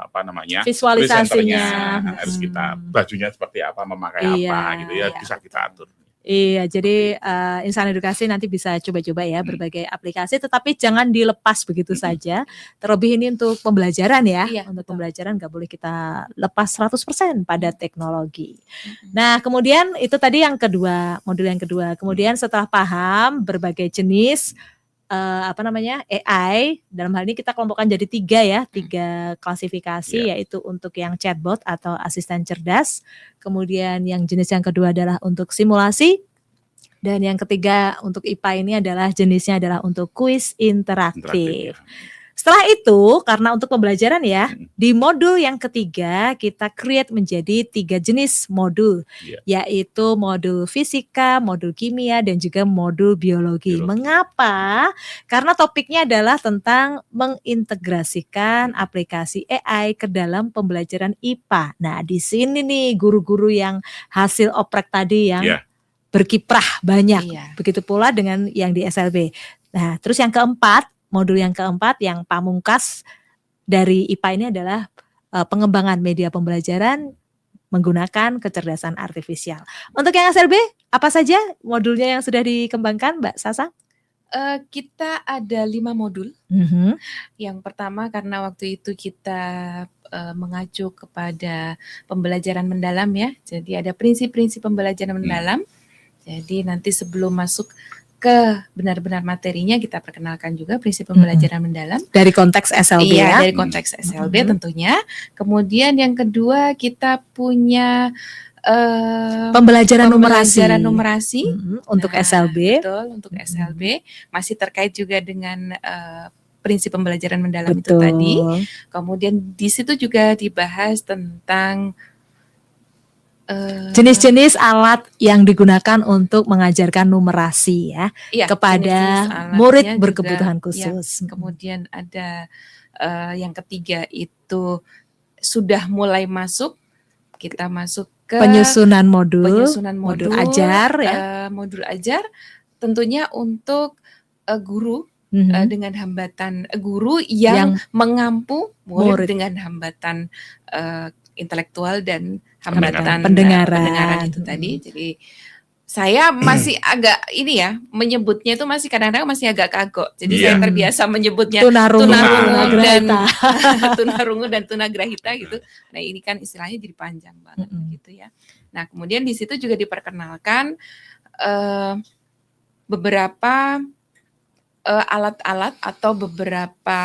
apa namanya,
Visualisasinya.
presenternya, harus kita bajunya seperti apa, memakai
Iya,
apa gitu ya,
iya.
bisa kita atur.
Iya, jadi Insan Edukasi nanti bisa coba-coba ya berbagai aplikasi, tetapi jangan dilepas begitu saja. Terlebih ini untuk pembelajaran ya,
Iya,
untuk
betul.
pembelajaran nggak boleh kita lepas 100% pada teknologi. Nah, kemudian itu tadi yang kedua, modul yang kedua. Kemudian setelah paham berbagai jenis AI, dalam hal ini kita kelompokkan jadi 3 ya, 3 klasifikasi, yaitu untuk yang chatbot atau asisten cerdas, kemudian yang jenis yang kedua adalah untuk simulasi, dan yang ketiga untuk IPA ini adalah jenisnya adalah untuk kuis interaktif. Setelah itu, karena untuk pembelajaran ya, di modul yang ketiga kita create menjadi 3 jenis modul, yaitu modul fisika, modul kimia, dan juga modul biologi. Mengapa? Karena topiknya adalah tentang mengintegrasikan aplikasi AI ke dalam pembelajaran IPA. Nah, di sini nih guru-guru yang hasil oprek tadi yang berkiprah banyak.
Iya.
Begitu pula dengan yang di SLB. Nah, terus yang keempat, modul yang keempat yang pamungkas dari IPA ini adalah pengembangan media pembelajaran menggunakan kecerdasan artifisial. Untuk yang SLB, apa saja modulnya yang sudah dikembangkan, Mbak Sasa?
Kita ada 5 modul. Yang pertama karena waktu itu kita mengacu kepada pembelajaran mendalam ya. Jadi ada prinsip-prinsip pembelajaran mendalam. Jadi nanti sebelum masuk ke benar-benar materinya kita perkenalkan juga prinsip pembelajaran mendalam
dari konteks SLB ya.
Dari konteks SLB tentunya. Kemudian yang kedua kita punya
pembelajaran
numerasi
untuk SLB.
Betul, untuk SLB masih terkait juga dengan prinsip pembelajaran mendalam itu tadi. Kemudian di situ juga dibahas tentang
jenis-jenis alat yang digunakan untuk mengajarkan numerasi ya, kepada murid berkebutuhan khusus.
Kemudian ada yang ketiga itu sudah mulai masuk, kita masuk ke
penyusunan modul
modul
ajar ya.
Modul ajar tentunya untuk guru dengan hambatan guru yang mengampu murid dengan hambatan intelektual dan hambatan pendengaran itu tadi. Jadi saya masih agak ini ya, menyebutnya itu masih kadang-kadang masih agak kagok. Jadi saya terbiasa menyebutnya tunarungu dan tunagrahita gitu. Nah, ini kan istilahnya jadi panjang banget gitu ya. Nah, kemudian di situ juga diperkenalkan beberapa alat-alat atau beberapa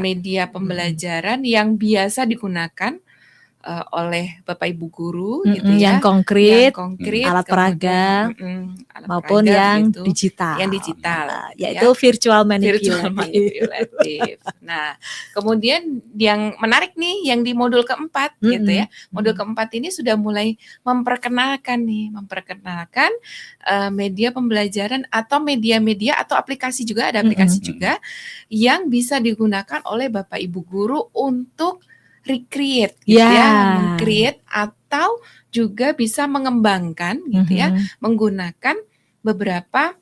media pembelajaran yang biasa digunakan oleh Bapak Ibu guru gitu ya,
yang konkret, alat peraga maupun yang
gitu,
digital,
yaitu
ya. Virtual manipulatif.
Nah, kemudian yang menarik nih yang di modul keempat gitu ya, modul keempat ini sudah mulai memperkenalkan media pembelajaran atau media-media atau aplikasi juga, ada aplikasi juga yang bisa digunakan oleh Bapak Ibu guru untuk recreate gitu meng-create atau juga bisa mengembangkan gitu ya, menggunakan beberapa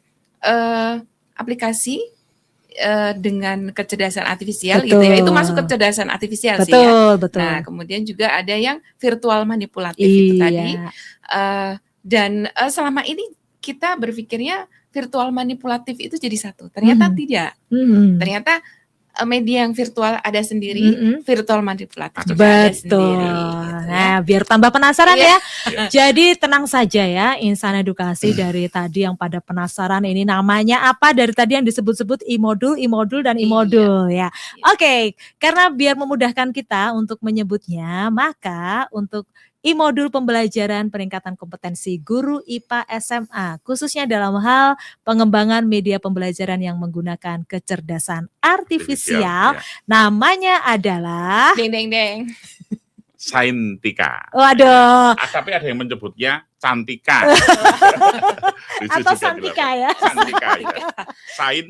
aplikasi dengan kecerdasan artifisial gitu ya. Itu masuk kecerdasan artifisial sih ya. Nah, kemudian juga ada yang virtual manipulatif itu tadi. Dan selama ini kita berpikirnya virtual manipulatif itu jadi satu. Ternyata tidak. Ternyata media yang virtual ada sendiri, virtual manipulatif juga ada sendiri. Gitu,
nah, biar tambah penasaran ya. Jadi tenang saja ya, Insan Edukasi dari tadi yang pada penasaran ini namanya apa, dari tadi yang disebut-sebut e-modul dan e-modul ya. Oke, karena biar memudahkan kita untuk menyebutnya, maka untuk e-modul pembelajaran peningkatan kompetensi guru IPA SMA, khususnya dalam hal pengembangan media pembelajaran yang menggunakan kecerdasan artifisial, namanya adalah
Saintika.
Waduh.
Tapi ada yang menyebutnya Cantika.
Atau Santika ya.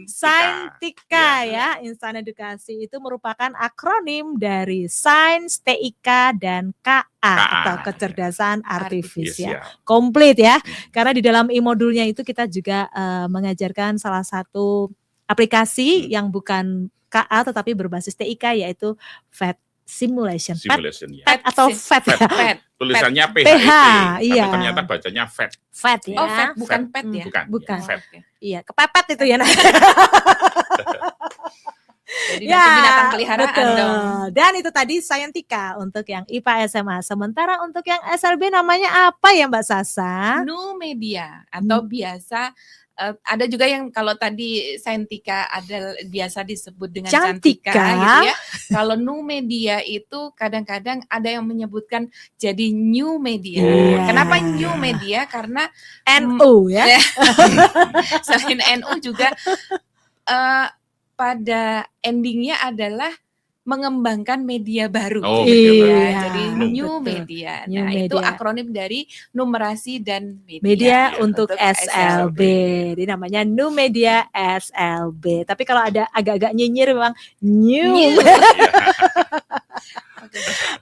Saintika
ya. Insan Edukasi itu merupakan akronim dari Sains, TIK, dan KA atau kecerdasan artifisial. Komplit ya. Karena di dalam e-modulnya itu kita juga mengajarkan salah satu aplikasi yang bukan KA tetapi berbasis TIK, yaitu PhET Simulation. PhET atau PhET ya.
Tulisannya PH, tapi ternyata bacanya PhET.
PhET ya.
Oh, PhET bukan PET ya.
Bukan.
PhET.
Iya, kepepet itu ya.
Jadi nanti binatang peliharaan dong.
Dan itu tadi Saintika untuk yang IPA SMA. Sementara untuk yang SLB namanya apa ya Mbak Sasa?
Numedia atau biasa ada juga yang kalau tadi Saintika ada biasa disebut dengan Cantika gitu ya. Kalau Numedia itu kadang-kadang ada yang menyebutkan jadi New Media. Kenapa New Media? Karena
NU ya.
Selain NU juga pada endingnya adalah mengembangkan media baru. Jadi New Media. Nah, itu akronim dari numerasi dan media
untuk SLB. Jadi namanya Numedia SLB. Tapi kalau ada agak-agak nyinyir memang New.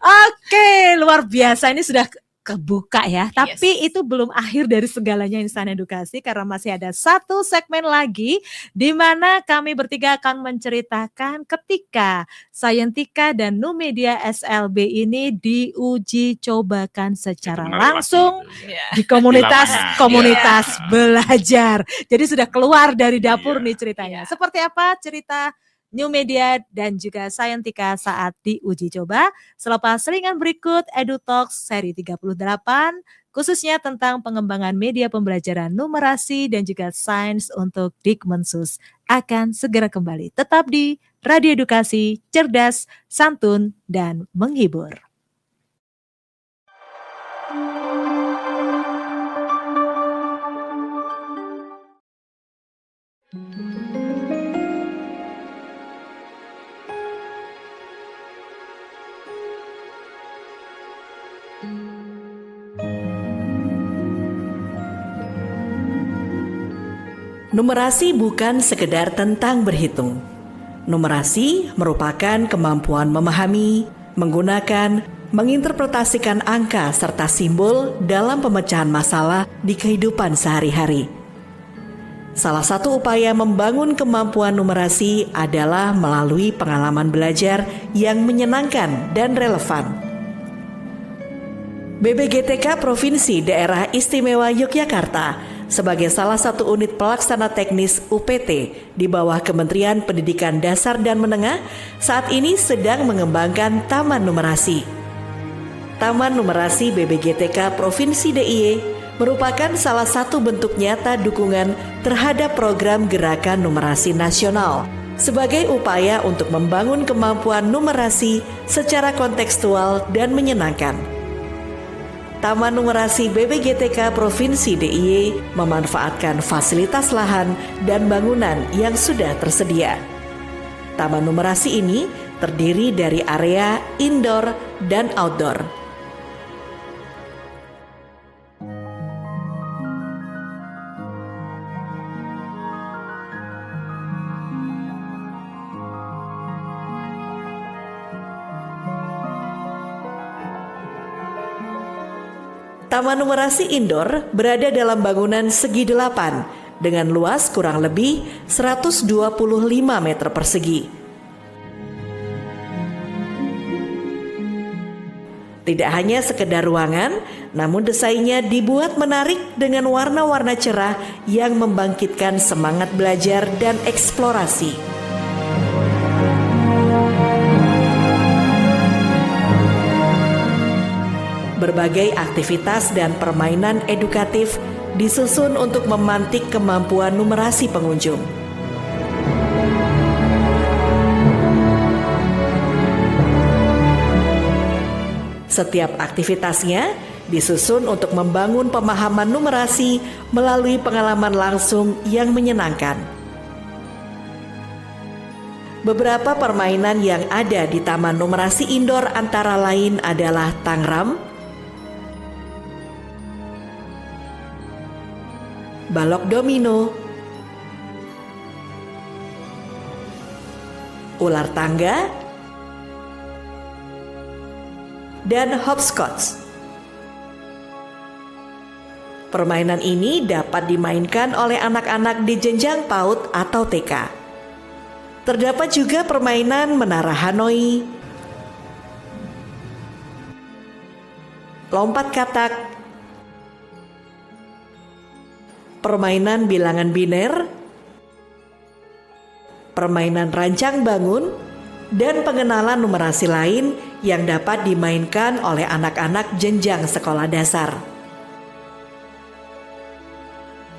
Oke, luar biasa, ini sudah kebuka ya. Tapi itu belum akhir dari segalanya Insan Edukasi, karena masih ada satu segmen lagi di mana kami bertiga akan menceritakan ketika Saintika dan Numedia SLB ini diuji cobakan secara langsung di komunitas belajar. Jadi sudah keluar dari dapur nih ceritanya. Seperti apa cerita Numedia dan juga Saintika saat diuji coba? Selepas selingan berikut EduTalks seri 38, khususnya tentang pengembangan media pembelajaran numerasi dan juga sains untuk Dikmensus, akan segera kembali. Tetap di Radio Edukasi, cerdas, santun, dan menghibur.
Numerasi bukan sekedar tentang berhitung. Numerasi merupakan kemampuan memahami, menggunakan, menginterpretasikan angka serta simbol dalam pemecahan masalah di kehidupan sehari-hari. Salah satu upaya membangun kemampuan numerasi adalah melalui pengalaman belajar yang menyenangkan dan relevan. BPGTK Provinsi Daerah Istimewa Yogyakarta sebagai salah satu unit pelaksana teknis UPT di bawah Kementerian Pendidikan Dasar dan Menengah saat ini sedang mengembangkan Taman Numerasi. Taman Numerasi BPGTK Provinsi DIY merupakan salah satu bentuk nyata dukungan terhadap program Gerakan Numerasi Nasional sebagai upaya untuk membangun kemampuan numerasi secara kontekstual dan menyenangkan. Taman Numerasi BPGTK Provinsi DIY memanfaatkan fasilitas lahan dan bangunan yang sudah tersedia. Taman Numerasi ini terdiri dari area indoor dan outdoor. Taman Numerasi Indoor berada dalam bangunan segi 8 dengan luas kurang lebih 125 meter persegi. Tidak hanya sekedar ruangan, namun desainnya dibuat menarik dengan warna-warna cerah yang membangkitkan semangat belajar dan eksplorasi. Berbagai aktivitas dan permainan edukatif disusun untuk memantik kemampuan numerasi pengunjung. Setiap aktivitasnya disusun untuk membangun pemahaman numerasi melalui pengalaman langsung yang menyenangkan. Beberapa permainan yang ada di Taman Numerasi Indoor antara lain adalah tangram, balok domino, ular tangga, dan hopscotch. Permainan ini dapat dimainkan oleh anak-anak di jenjang PAUD atau TK. Terdapat juga permainan menara Hanoi, lompat katak, permainan bilangan biner, permainan rancang bangun, dan pengenalan numerasi lain yang dapat dimainkan oleh anak-anak jenjang sekolah dasar.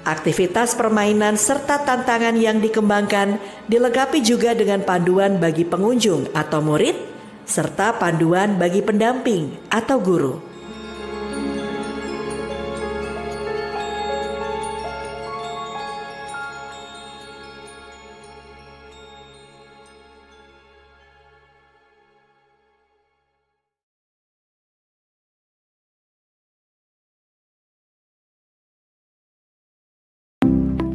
Aktivitas permainan serta tantangan yang dikembangkan dilengkapi juga dengan panduan bagi pengunjung atau murid, serta panduan bagi pendamping atau guru.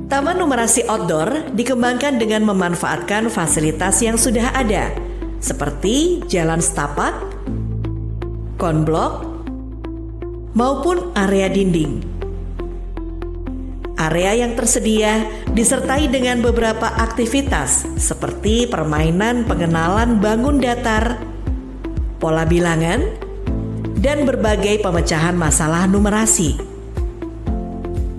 Taman Numerasi Outdoor dikembangkan dengan memanfaatkan fasilitas yang sudah ada, seperti jalan setapak, konblok, maupun area dinding. Area yang tersedia disertai dengan beberapa aktivitas seperti permainan pengenalan bangun datar, pola bilangan, dan berbagai pemecahan masalah numerasi.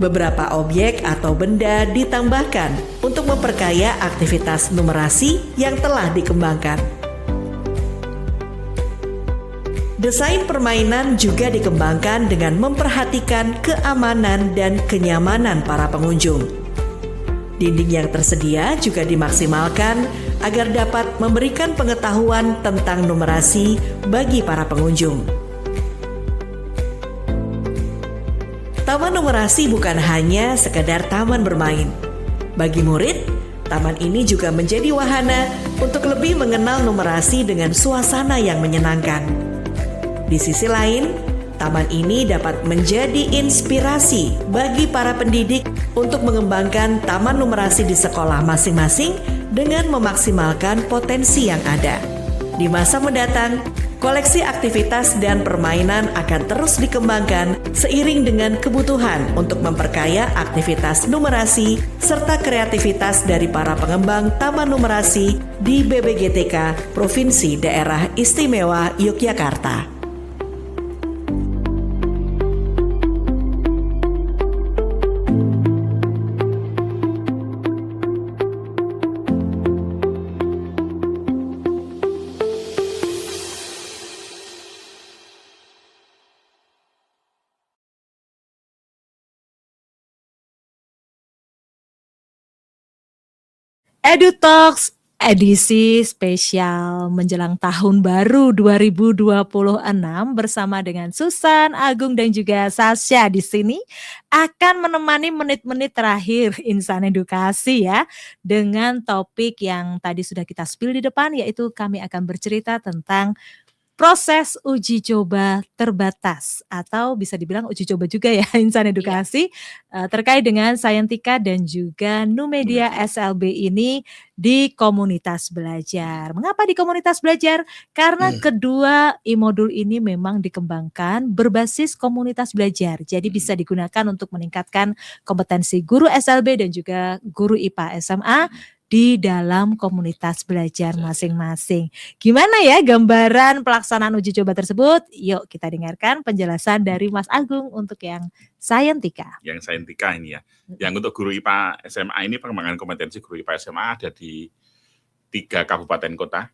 Beberapa objek atau benda ditambahkan untuk memperkaya aktivitas numerasi yang telah dikembangkan. Desain permainan juga dikembangkan dengan memperhatikan keamanan dan kenyamanan para pengunjung. Dinding yang tersedia juga dimaksimalkan agar dapat memberikan pengetahuan tentang numerasi bagi para pengunjung. Taman Numerasi bukan hanya sekedar taman bermain. Bagi murid, taman ini juga menjadi wahana untuk lebih mengenal numerasi dengan suasana yang menyenangkan. Di sisi lain, taman ini dapat menjadi inspirasi bagi para pendidik untuk mengembangkan taman numerasi di sekolah masing-masing dengan memaksimalkan potensi yang ada. Di masa mendatang, Koleksi aktivitas dan permainan akan terus dikembangkan seiring dengan kebutuhan untuk memperkaya aktivitas numerasi serta kreativitas dari para pengembang taman numerasi di BBGTK Provinsi Daerah Istimewa Yogyakarta.
Edu Talks edisi spesial menjelang tahun baru 2026 bersama dengan Susan, Agung dan juga Sasha di sini akan menemani menit-menit terakhir Insan Edukasi ya, dengan topik yang tadi sudah kita spill di depan, yaitu kami akan bercerita tentang proses uji coba terbatas atau bisa dibilang uji coba juga ya Insan Edukasi terkait dengan Sayentika dan juga Numedia SLB ini di komunitas belajar. Mengapa di komunitas belajar? Karena kedua e-modul ini memang dikembangkan berbasis komunitas belajar. Jadi bisa digunakan untuk meningkatkan kompetensi guru SLB dan juga guru IPA SMA di dalam komunitas belajar masing-masing. Gimana ya gambaran pelaksanaan uji coba tersebut? Yuk kita dengarkan penjelasan dari Mas Agung untuk yang Sayentika.
Yang Sayentika ini ya. Yang untuk guru IPA SMA ini pengembangan kompetensi guru IPA SMA ada di 3 kabupaten kota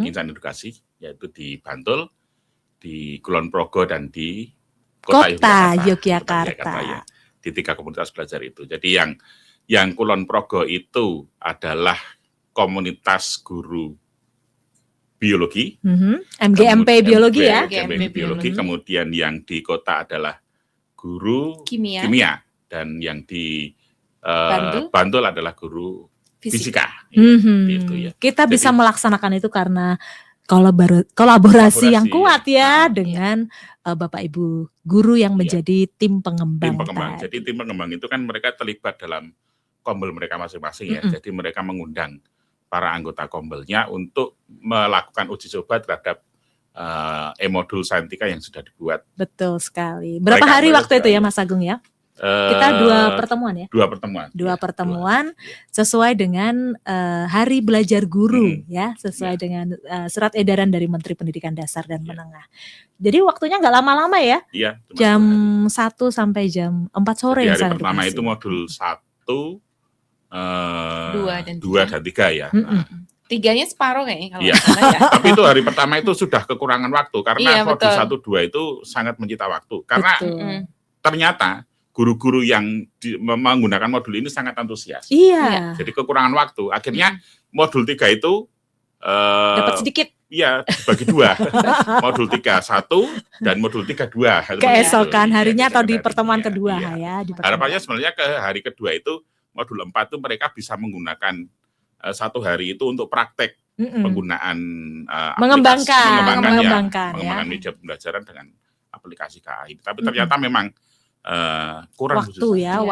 Insan Edukasi, yaitu di Bantul, di Kulon Progo dan di
Kota Yogyakarta
ya. Di 3 komunitas belajar itu. Jadi yang Kulon Progo itu adalah komunitas guru biologi,
MGMP biologi ya.
MGMP biologi. Kemudian yang di kota adalah guru kimia dan yang di Bantul adalah guru fisika. Gitu ya.
Kita bisa melaksanakan itu karena kolaborasi yang kuat ya dengan Bapak Ibu guru yang menjadi tim pengembang.
Jadi tim pengembang itu kan mereka terlibat dalam kombel mereka masing-masing ya. Jadi mereka mengundang para anggota kombelnya untuk melakukan uji coba terhadap e-modul Sayentika yang sudah dibuat.
Betul sekali. Berapa hari waktu itu ya Mas Agung ya? Kita 2 pertemuan ya?
2 pertemuan.
Sesuai dengan Hari Belajar Guru ya, sesuai dengan surat edaran dari Menteri Pendidikan Dasar dan Menengah. Jadi waktunya nggak lama-lama ya?
Iya.
Jam 1 sampai jam 4 sore.
Jadi hari pertama itu modul 1, 2 dan 3 ya.
3-nya separuh kayaknya kalau
ya. Tapi itu hari pertama itu sudah kekurangan waktu karena modul 1, 2 itu sangat menyita waktu. Karena ternyata guru-guru yang menggunakan modul ini sangat antusias.
Iya.
Jadi kekurangan waktu. Akhirnya modul 3 itu
dapat sedikit.
Iya, bagi 2. Modul 3 1 dan modul 3 2.
Keesokan harinya atau di pertemuan kedua ya.
Harapannya sebenarnya ke hari kedua itu modul 4 itu mereka bisa menggunakan 1 hari itu untuk praktek penggunaan
mengembangkan
media pembelajaran dengan aplikasi KAI. Tapi ternyata memang kurang
waktu ya,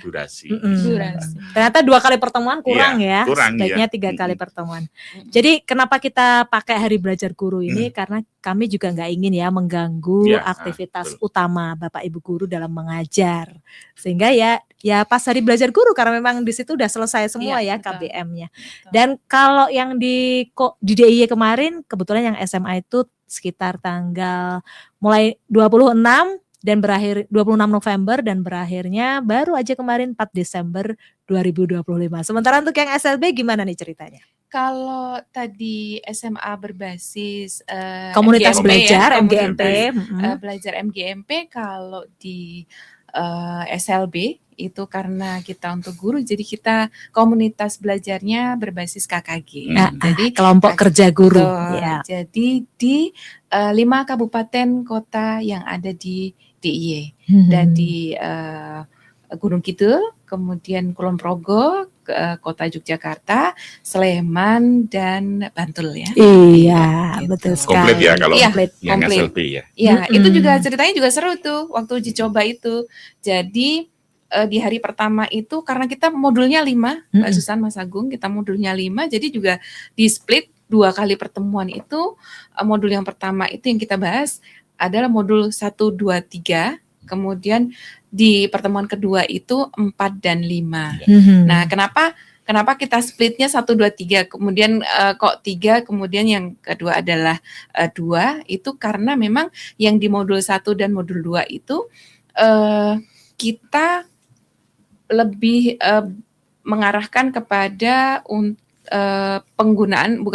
durasi.
Ternyata 2 kali pertemuan kurang ya. Sebaiknya 3 kali pertemuan. Jadi kenapa kita pakai Hari Belajar Guru ini? Karena kami juga nggak ingin ya mengganggu aktivitas utama Bapak Ibu guru dalam mengajar. Sehingga ya pas Hari Belajar Guru karena memang di situ udah selesai semua KBM-nya. Dan kalau yang di DIY kemarin kebetulan yang SMA itu sekitar tanggal mulai 26 dan berakhir 26 November dan berakhirnya baru aja kemarin 4 Desember 2025. Sementara untuk yang SLB gimana nih ceritanya?
Kalau tadi SMA berbasis
komunitas belajar MGMP,
belajar MGMP, kalau di SLB itu karena kita untuk guru, jadi kita komunitas belajarnya berbasis KKG. Jadi
kelompok kerja guru.
Jadi di 5 kabupaten kota yang ada di DIY dan di Gunung Kidul, kemudian Kulon Progo, Kota Yogyakarta, Sleman dan Bantul ya.
Iya, gitu. Betul sekali.
Komplit ya kalau yang
komplit.
SLB ya.
Iya, itu juga ceritanya juga seru tuh waktu uji coba itu. Jadi di hari pertama itu karena kita modulnya 5, Mbak Susan, Mas Agung, kita modulnya 5, jadi juga di split 2 kali pertemuan itu, modul yang pertama itu yang kita bahas adalah modul 1, 2, 3, kemudian di pertemuan kedua itu 4 dan 5. Nah, kenapa kita splitnya 1, 2, 3, kemudian kok 3, kemudian yang kedua adalah 2, itu karena memang yang di modul 1 dan modul 2 itu kita lebih mengarahkan kepada bukan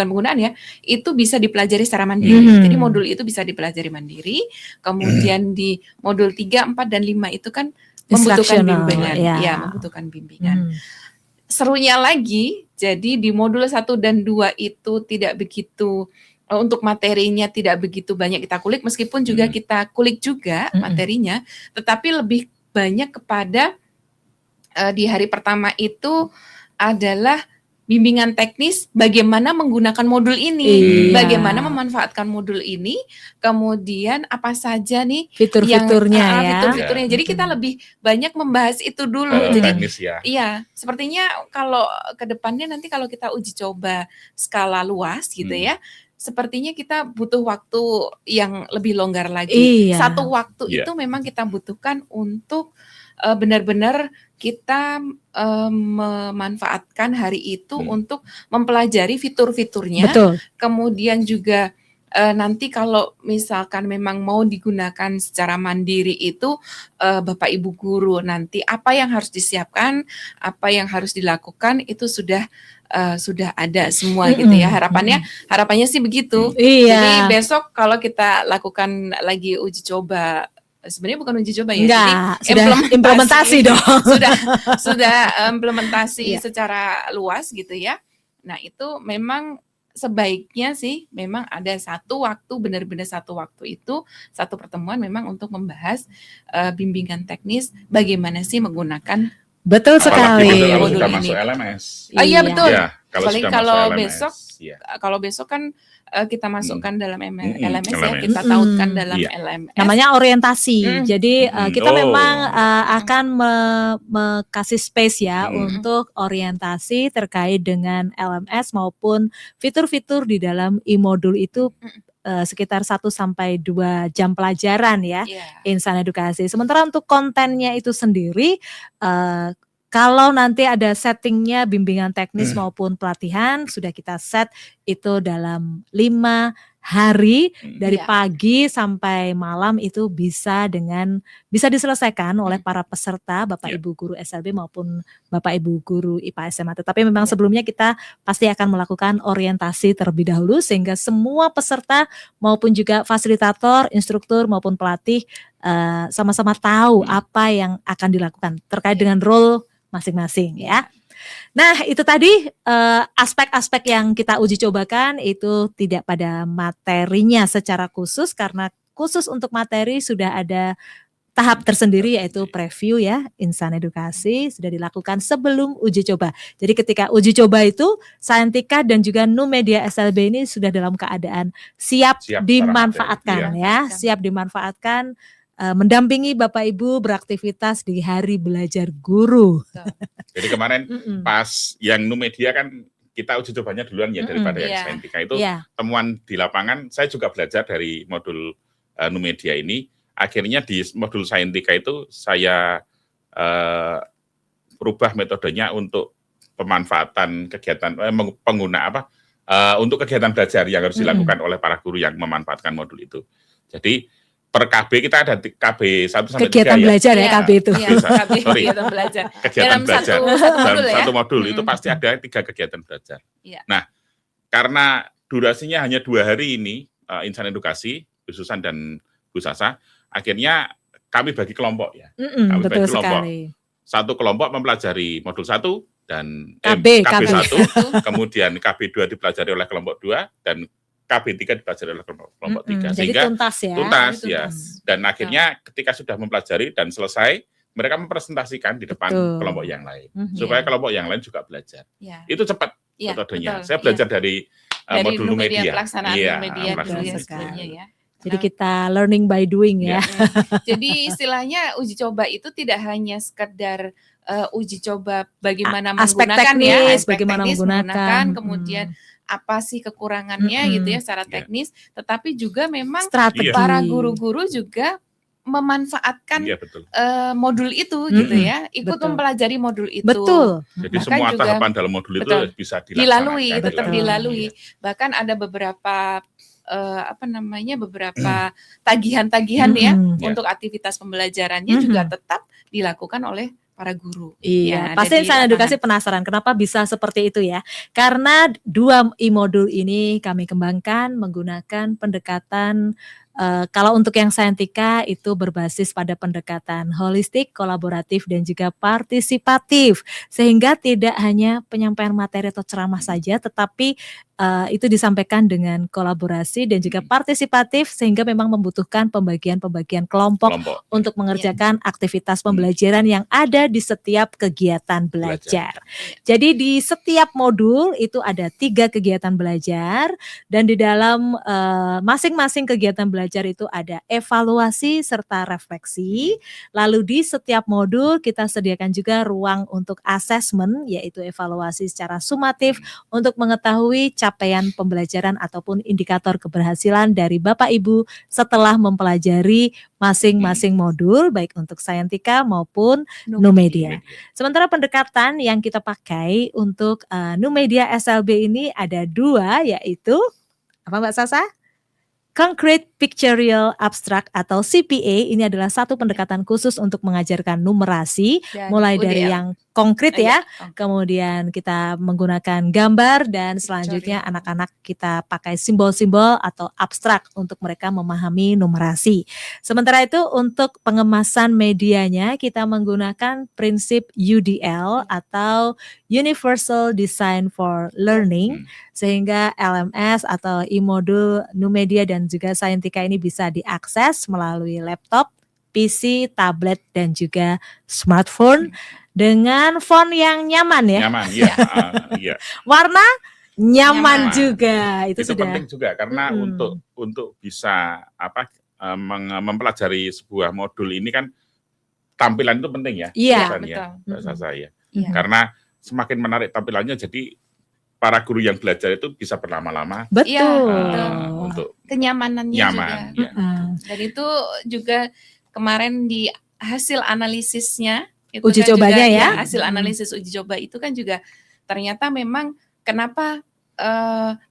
penggunaan ya, itu bisa dipelajari secara mandiri. Jadi modul itu bisa dipelajari mandiri, kemudian di modul 3, 4, dan 5 itu kan membutuhkan bimbingan. Ya, membutuhkan bimbingan. Serunya lagi, jadi di modul 1 dan 2 itu tidak begitu, untuk materinya tidak begitu banyak kita kulik, meskipun juga kita kulik juga materinya, tetapi lebih banyak kepada di hari pertama itu adalah bimbingan teknis bagaimana menggunakan modul ini, bagaimana memanfaatkan modul ini, kemudian apa saja nih
fitur-fiturnya
fitur-fiturnya. Jadi kita lebih banyak membahas itu dulu. Jadi
teknis ya.
Iya, sepertinya kalau ke depannya nanti kalau kita uji coba skala luas gitu ya, sepertinya kita butuh waktu yang lebih longgar lagi. Satu waktu itu memang kita butuhkan untuk benar-benar kita memanfaatkan hari itu untuk mempelajari fitur-fiturnya. Kemudian juga nanti kalau misalkan memang mau digunakan secara mandiri itu Bapak Ibu guru nanti apa yang harus disiapkan, apa yang harus dilakukan itu sudah ada semua gitu ya. Harapannya sih begitu. Jadi besok kalau kita lakukan lagi uji coba, sebenarnya bukan uji coba ya,
jadi implementasi dong.
sudah implementasi secara luas gitu ya. Nah itu memang sebaiknya sih memang ada benar-benar satu waktu itu, satu pertemuan memang untuk membahas bimbingan teknis bagaimana sih menggunakan.
Betul sekali.
Kalau sudah masuk LMS.
Iya betul.
Ya,
kalau besok kan kita masukkan dalam LMS ya, kita tautkan dalam LMS.
Namanya orientasi. Jadi kita memang akan kasih space ya untuk orientasi terkait dengan LMS maupun fitur-fitur di dalam e-modul itu. Sekitar 1 sampai 2 jam pelajaran ya, Insan Edukasi. Sementara untuk kontennya itu sendiri, kalau nanti ada settingnya bimbingan teknis maupun pelatihan, sudah kita set itu dalam 5 hari dari pagi sampai malam itu bisa diselesaikan oleh para peserta Bapak Ibu guru SLB maupun Bapak Ibu guru IPA SMA. Tetapi memang sebelumnya kita pasti akan melakukan orientasi terlebih dahulu sehingga semua peserta maupun juga fasilitator, instruktur maupun pelatih sama-sama tahu apa yang akan dilakukan terkait dengan role masing-masing ya. Nah itu tadi aspek-aspek yang kita uji cobakan itu tidak pada materinya secara khusus karena khusus untuk materi sudah ada tahap tersendiri yaitu preview ya Insan Edukasi sudah dilakukan sebelum uji coba. Jadi ketika uji coba itu Saintika dan juga Numedia SLB ini sudah dalam keadaan siap dimanfaatkan siap dimanfaatkan. Mendampingi Bapak Ibu beraktivitas di hari belajar guru.
Jadi kemarin pas yang Numedia kan kita uji cobanya duluan ya daripada yang Saintika itu temuan di lapangan. Saya juga belajar dari modul Numedia ini. Akhirnya di modul Saintika itu saya rubah metodenya untuk pemanfaatan kegiatan untuk kegiatan belajar yang harus dilakukan oleh para guru yang memanfaatkan modul itu. Jadi per KB kita ada KB 1 sampai 3
kegiatan belajar ya KB itu.
Kegiatan belajar.
Kegiatan belajar. Dalam satu modul itu pasti ada 3 kegiatan belajar. Nah, karena durasinya hanya 2 hari ini, Insan Edukasi, Bu Susan dan Bu Sasa, akhirnya kami bagi kelompok ya. Kami
betul
bagi kelompok.
Sekali.
Satu kelompok mempelajari modul 1 dan
KB
1, kemudian KB 2 dipelajari oleh kelompok 2 dan KB 3 dipelajari oleh kelompok 3
sehingga tuntas ya.
Dan akhirnya ketika sudah mempelajari dan selesai mereka mempresentasikan di depan kelompok yang lain supaya kelompok yang lain juga belajar. Itu cepat metodenya. Saya belajar dari modul Numedia.
Pelaksanaan Numedia ya.
Jadi kita learning by doing ya.
Jadi istilahnya uji coba itu tidak hanya sekedar uji coba bagaimana
Aspek
menggunakan ya,
teknis,
aspek
bagaimana
teknis
menggunakan,
kemudian apa sih kekurangannya gitu ya secara
Ya.
teknis, tetapi juga memang
strategi.
para guru-guru juga memanfaatkan
Iya betul.
modul itu gitu ya, ikut
betul.
mempelajari modul itu.
Betul.
Jadi
Bahkan
semua
juga
tahapan dalam modul itu
betul,
bisa
dilalui,
dilaksanakan.
tetap
Betul.
dilalui. Bahkan ada beberapa beberapa tagihan-tagihan ya
Ya.
untuk aktivitas pembelajarannya juga tetap dilakukan oleh para guru.
Iya,
Ya,
pasti
ada di
Insan Edukasi
lapangan.
penasaran kenapa bisa seperti itu ya. Karena 2 e-modul ini kami kembangkan menggunakan pendekatan kalau untuk yang Saintika itu berbasis pada pendekatan holistik, kolaboratif dan juga partisipatif. Sehingga tidak hanya penyampaian materi atau ceramah saja tetapi itu disampaikan dengan kolaborasi dan juga partisipatif sehingga memang membutuhkan pembagian-pembagian kelompok untuk mengerjakan aktivitas pembelajaran yang ada di setiap kegiatan belajar. Jadi di setiap modul itu ada 3 kegiatan belajar dan di dalam masing-masing kegiatan belajar itu ada evaluasi serta refleksi. Lalu di setiap modul kita sediakan juga ruang untuk asesmen yaitu evaluasi secara sumatif untuk mengetahui capaian pembelajaran ataupun indikator keberhasilan dari Bapak Ibu setelah mempelajari masing-masing modul baik untuk Saintika maupun Numedia. Sementara pendekatan yang kita pakai untuk Numedia SLB ini ada 2 yaitu apa Mbak Sasa? Concrete Pictorial Abstract atau CPA ini adalah satu pendekatan khusus untuk mengajarkan numerasi
Dan
mulai dari
UDL.
yang konkret ya,
Iya.
kemudian kita menggunakan gambar dan selanjutnya anak-anak kita pakai simbol-simbol atau abstrak untuk mereka memahami numerasi. Sementara itu untuk pengemasan medianya kita menggunakan prinsip UDL atau Universal Design for Learning sehingga LMS atau e-modul Numedia dan juga Saintika ini bisa diakses melalui laptop, PC, tablet dan juga smartphone dengan font yang nyaman ya.
Nyaman, iya. Iya.
Warna nyaman
Nyaman.
juga. Itu sudah
penting juga karena untuk bisa mempelajari sebuah modul ini kan tampilan itu penting ya.
Iya,
betul.
Mbak Sasa ya.
Iya.
Karena semakin menarik tampilannya jadi para guru yang belajar itu bisa berlama-lama
betul.
untuk
Kenyamanannya
nyaman.
juga.
Ya.
Dan itu juga kemarin di hasil analisisnya itu
Uji
kan
cobanya
juga,
ya.
Hasil analisis uji coba itu kan juga ternyata memang kenapa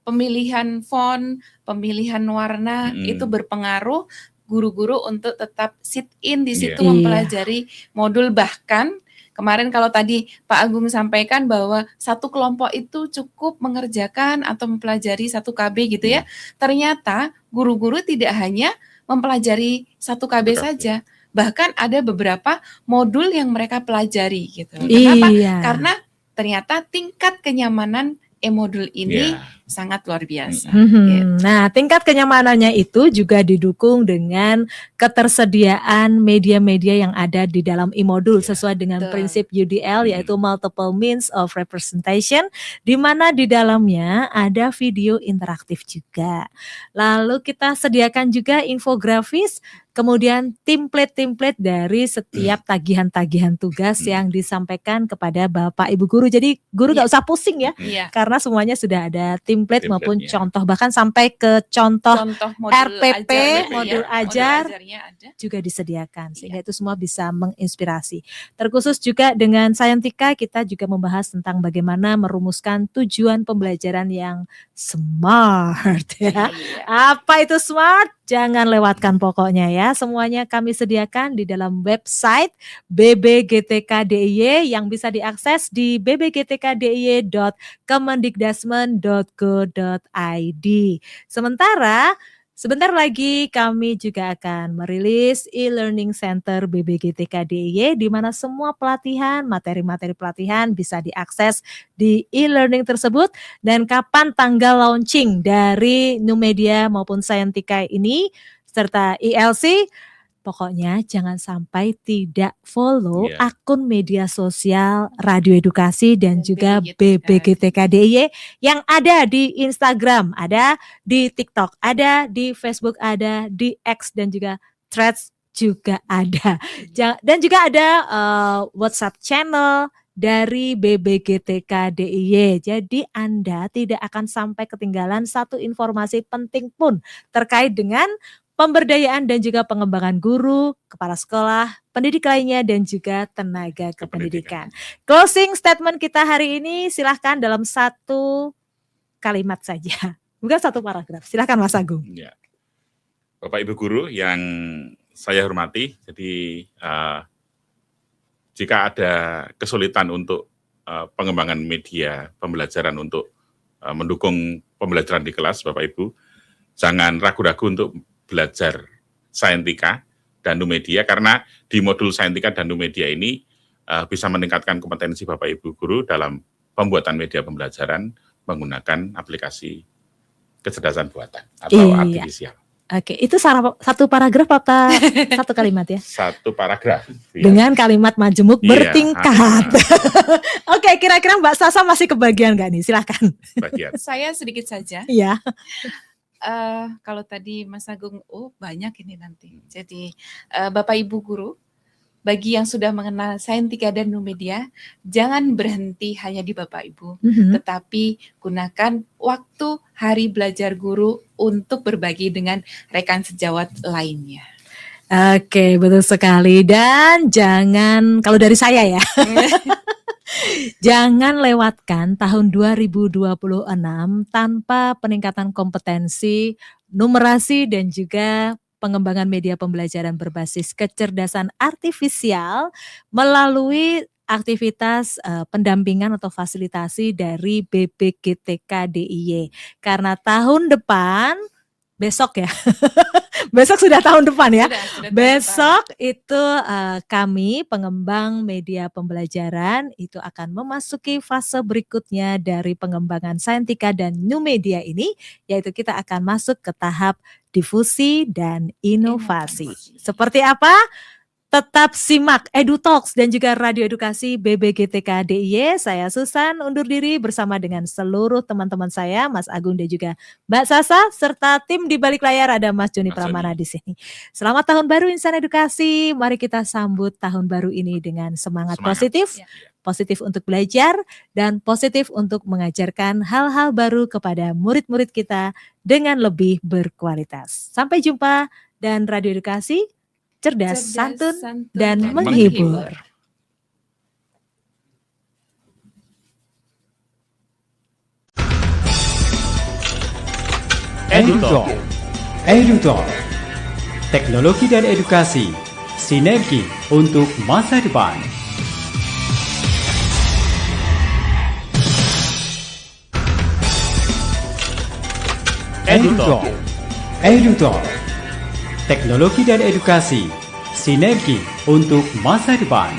pemilihan font, pemilihan warna itu berpengaruh guru-guru untuk tetap sit in di situ
Iya.
mempelajari modul. Bahkan kemarin kalau tadi Pak Agung sampaikan bahwa satu kelompok itu cukup mengerjakan atau mempelajari 1 KB gitu ya. Ternyata guru-guru tidak hanya mempelajari 1 KB saja, bahkan ada beberapa modul yang mereka pelajari gitu. Kenapa?
Iya.
Karena ternyata tingkat kenyamanan e-modul ini sangat luar biasa. Gitu.
Nah, tingkat kenyamanannya itu juga didukung dengan ketersediaan media-media yang ada di dalam e-modul sesuai dengan prinsip UDL yaitu multiple means of representation di mana di dalamnya ada video interaktif juga. Lalu kita sediakan juga infografis, kemudian template-template dari setiap tagihan-tagihan tugas yang disampaikan kepada Bapak Ibu guru. Jadi guru nggak usah pusing ya, karena semuanya sudah ada template maupun contoh, bahkan sampai ke contoh
modul
RPP,
ajar,
modul
ya,
ajar
modul ajarnya ada.
juga disediakan sehingga itu semua bisa menginspirasi. Terkhusus juga dengan Saintika kita juga membahas tentang bagaimana merumuskan tujuan pembelajaran yang smart ya. Apa itu smart? Jangan lewatkan pokoknya ya. Semuanya kami sediakan di dalam website BBGTK-DIY yang bisa diakses di bbgtkdiy.kemendikdasmen.go.id. Sementara sebentar lagi kami juga akan merilis e-learning center BBGTK-DIY di mana semua pelatihan, materi-materi pelatihan bisa diakses di e-learning tersebut dan kapan tanggal launching dari Numedia maupun Saintika ini serta ILC. Pokoknya jangan sampai tidak follow akun media sosial Radio Edukasi dan juga BBGTK-DIY yang ada di Instagram, ada di TikTok, ada di Facebook, ada di X dan juga Threads juga ada. Dan juga ada WhatsApp channel dari BBGTK DIY. Jadi Anda tidak akan sampai ketinggalan satu informasi penting pun terkait dengan pemberdayaan dan juga pengembangan guru, kepala sekolah, pendidik lainnya, dan juga tenaga kependidikan. Closing statement kita hari ini silahkan dalam satu kalimat saja. Bukan satu paragraf. Silahkan Mas Agung.
Ya. Bapak Ibu guru yang saya hormati, jadi jika ada kesulitan untuk pengembangan media pembelajaran untuk mendukung pembelajaran di kelas, Bapak Ibu, jangan ragu-ragu untuk belajar Saintika dan Numedia, karena di modul Saintika dan Numedia ini bisa meningkatkan kompetensi Bapak Ibu guru dalam pembuatan media pembelajaran menggunakan aplikasi kecerdasan buatan atau artifisial.
Oke, itu satu paragraf atau satu kalimat ya?
Satu paragraf. Ya.
Dengan kalimat majemuk bertingkat. Oke, kira-kira Mbak Sasa masih kebagian nggak nih? Silakan.
Bagian.
Saya sedikit saja.
Iya.
Kalau tadi Mas Agung, banyak ini nanti. Jadi Bapak Ibu guru, bagi yang sudah mengenal Saintika dan Numedia, jangan berhenti hanya di Bapak Ibu, tetapi gunakan waktu hari belajar guru untuk berbagi dengan rekan sejawat lainnya.
Oke, betul sekali. Dan jangan, kalau dari saya ya, jangan lewatkan tahun 2026 tanpa peningkatan kompetensi, numerasi, dan juga pengembangan media pembelajaran berbasis kecerdasan artifisial melalui aktivitas pendampingan atau fasilitasi dari BBGTK DIY. Karena tahun depan, besok ya, besok sudah tahun depan ya.
Sudah
Besok itu kami pengembang media pembelajaran itu akan memasuki fase berikutnya dari pengembangan Saintika dan Numedia ini, yaitu kita akan masuk ke tahap difusi dan inovasi. Seperti apa? Tetap simak EduTalks dan juga Radio Edukasi BBGTK DIY. Saya Susan undur diri bersama dengan seluruh teman-teman saya, Mas Agung dan juga Mbak Sasa, serta tim di balik layar ada Mas Joni Pramana di sini. Selamat tahun baru Insan Edukasi. Mari kita sambut tahun baru ini dengan semangat. Positif. Ya. Positif untuk belajar dan positif untuk mengajarkan hal-hal baru kepada murid-murid kita dengan lebih berkualitas. Sampai jumpa dan Radio Edukasi. Cerdas, santun, dan menghibur.
EduTalk. Teknologi dan edukasi, sinergi untuk masa depan. EduTalk. Teknologi dan edukasi, sinergi untuk masa depan.